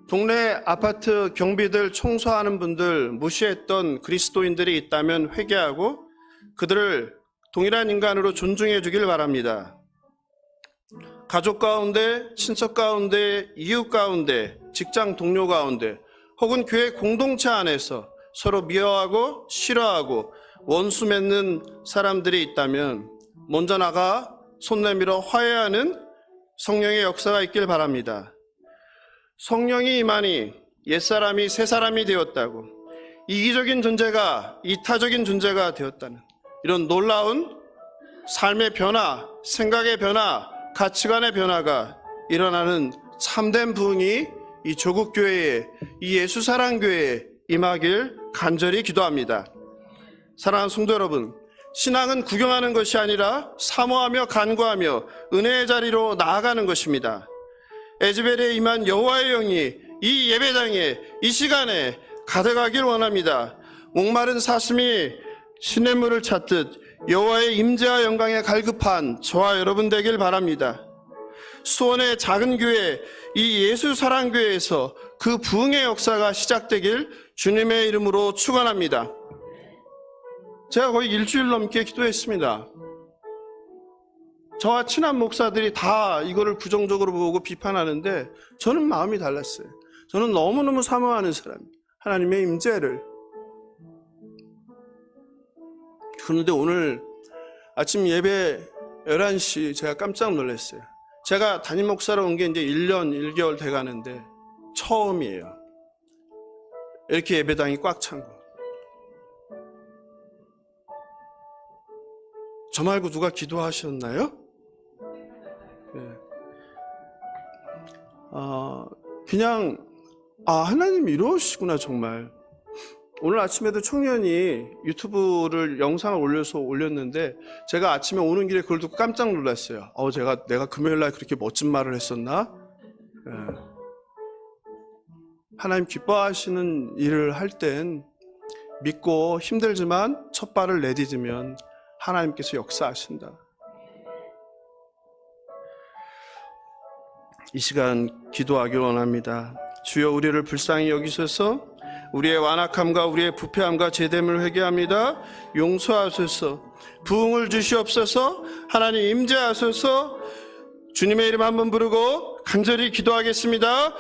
동네 아파트 경비들 청소하는 분들 무시했던 그리스도인들이 있다면 회개하고 그들을 동일한 인간으로 존중해 주길 바랍니다. 가족 가운데, 친척 가운데, 이웃 가운데, 직장 동료 가운데 혹은 교회 공동체 안에서 서로 미워하고 싫어하고 원수 맺는 사람들이 있다면 먼저 나가 손 내밀어 화해하는 성령의 역사가 있길 바랍니다. 성령이 임하니 옛사람이 새사람이 되었다고, 이기적인 존재가 이타적인 존재가 되었다는 이런 놀라운 삶의 변화, 생각의 변화, 가치관의 변화가 일어나는 참된 부흥이 이 조국교회에, 이 예수사랑교회에 임하길 간절히 기도합니다. 사랑하는 성도 여러분, 신앙은 구경하는 것이 아니라 사모하며 간구하며 은혜의 자리로 나아가는 것입니다. 에즈벨에 임한 여호와의 영이 이 예배당에, 이 시간에 가득하길 원합니다. 목마른 사슴이 시냇물을 찾듯 여호와의 임재와 영광에 갈급한 저와 여러분 되길 바랍니다. 수원의 작은 교회, 이 예수사랑교회에서 그 부흥의 역사가 시작되길 주님의 이름으로 축원합니다. 제가 거의 일주일 넘게 기도했습니다. 저와 친한 목사들이 다 이거를 부정적으로 보고 비판하는데 저는 마음이 달랐어요. 저는 너무너무 사모하는 사람이에요. 하나님의 임재를. 그런데 오늘 아침 예배 11시 제가 깜짝 놀랐어요. 제가 담임 목사로 온 게 이제 1년 1개월 돼 가는데 처음이에요. 이렇게 예배당이 꽉 찬 거. 저 말고 누가 기도하셨나요? 네. 그냥 하나님 이러시구나 정말. 오늘 아침에도 청년이 유튜브를 영상을 올렸는데 제가 아침에 오는 길에 그걸 듣고 깜짝 놀랐어요. 내가 금요일날 그렇게 멋진 말을 했었나? 네. 하나님 기뻐하시는 일을 할 땐 믿고 힘들지만 첫 발을 내딛으면 하나님께서 역사하신다. 이 시간 기도하길 원합니다. 주여, 우리를 불쌍히 여기셔서 우리의 완악함과 우리의 부패함과 죄됨을 회개합니다. 용서하소서. 부흥을 주시옵소서. 하나님 임재하소서. 주님의 이름 한번 부르고 간절히 기도하겠습니다.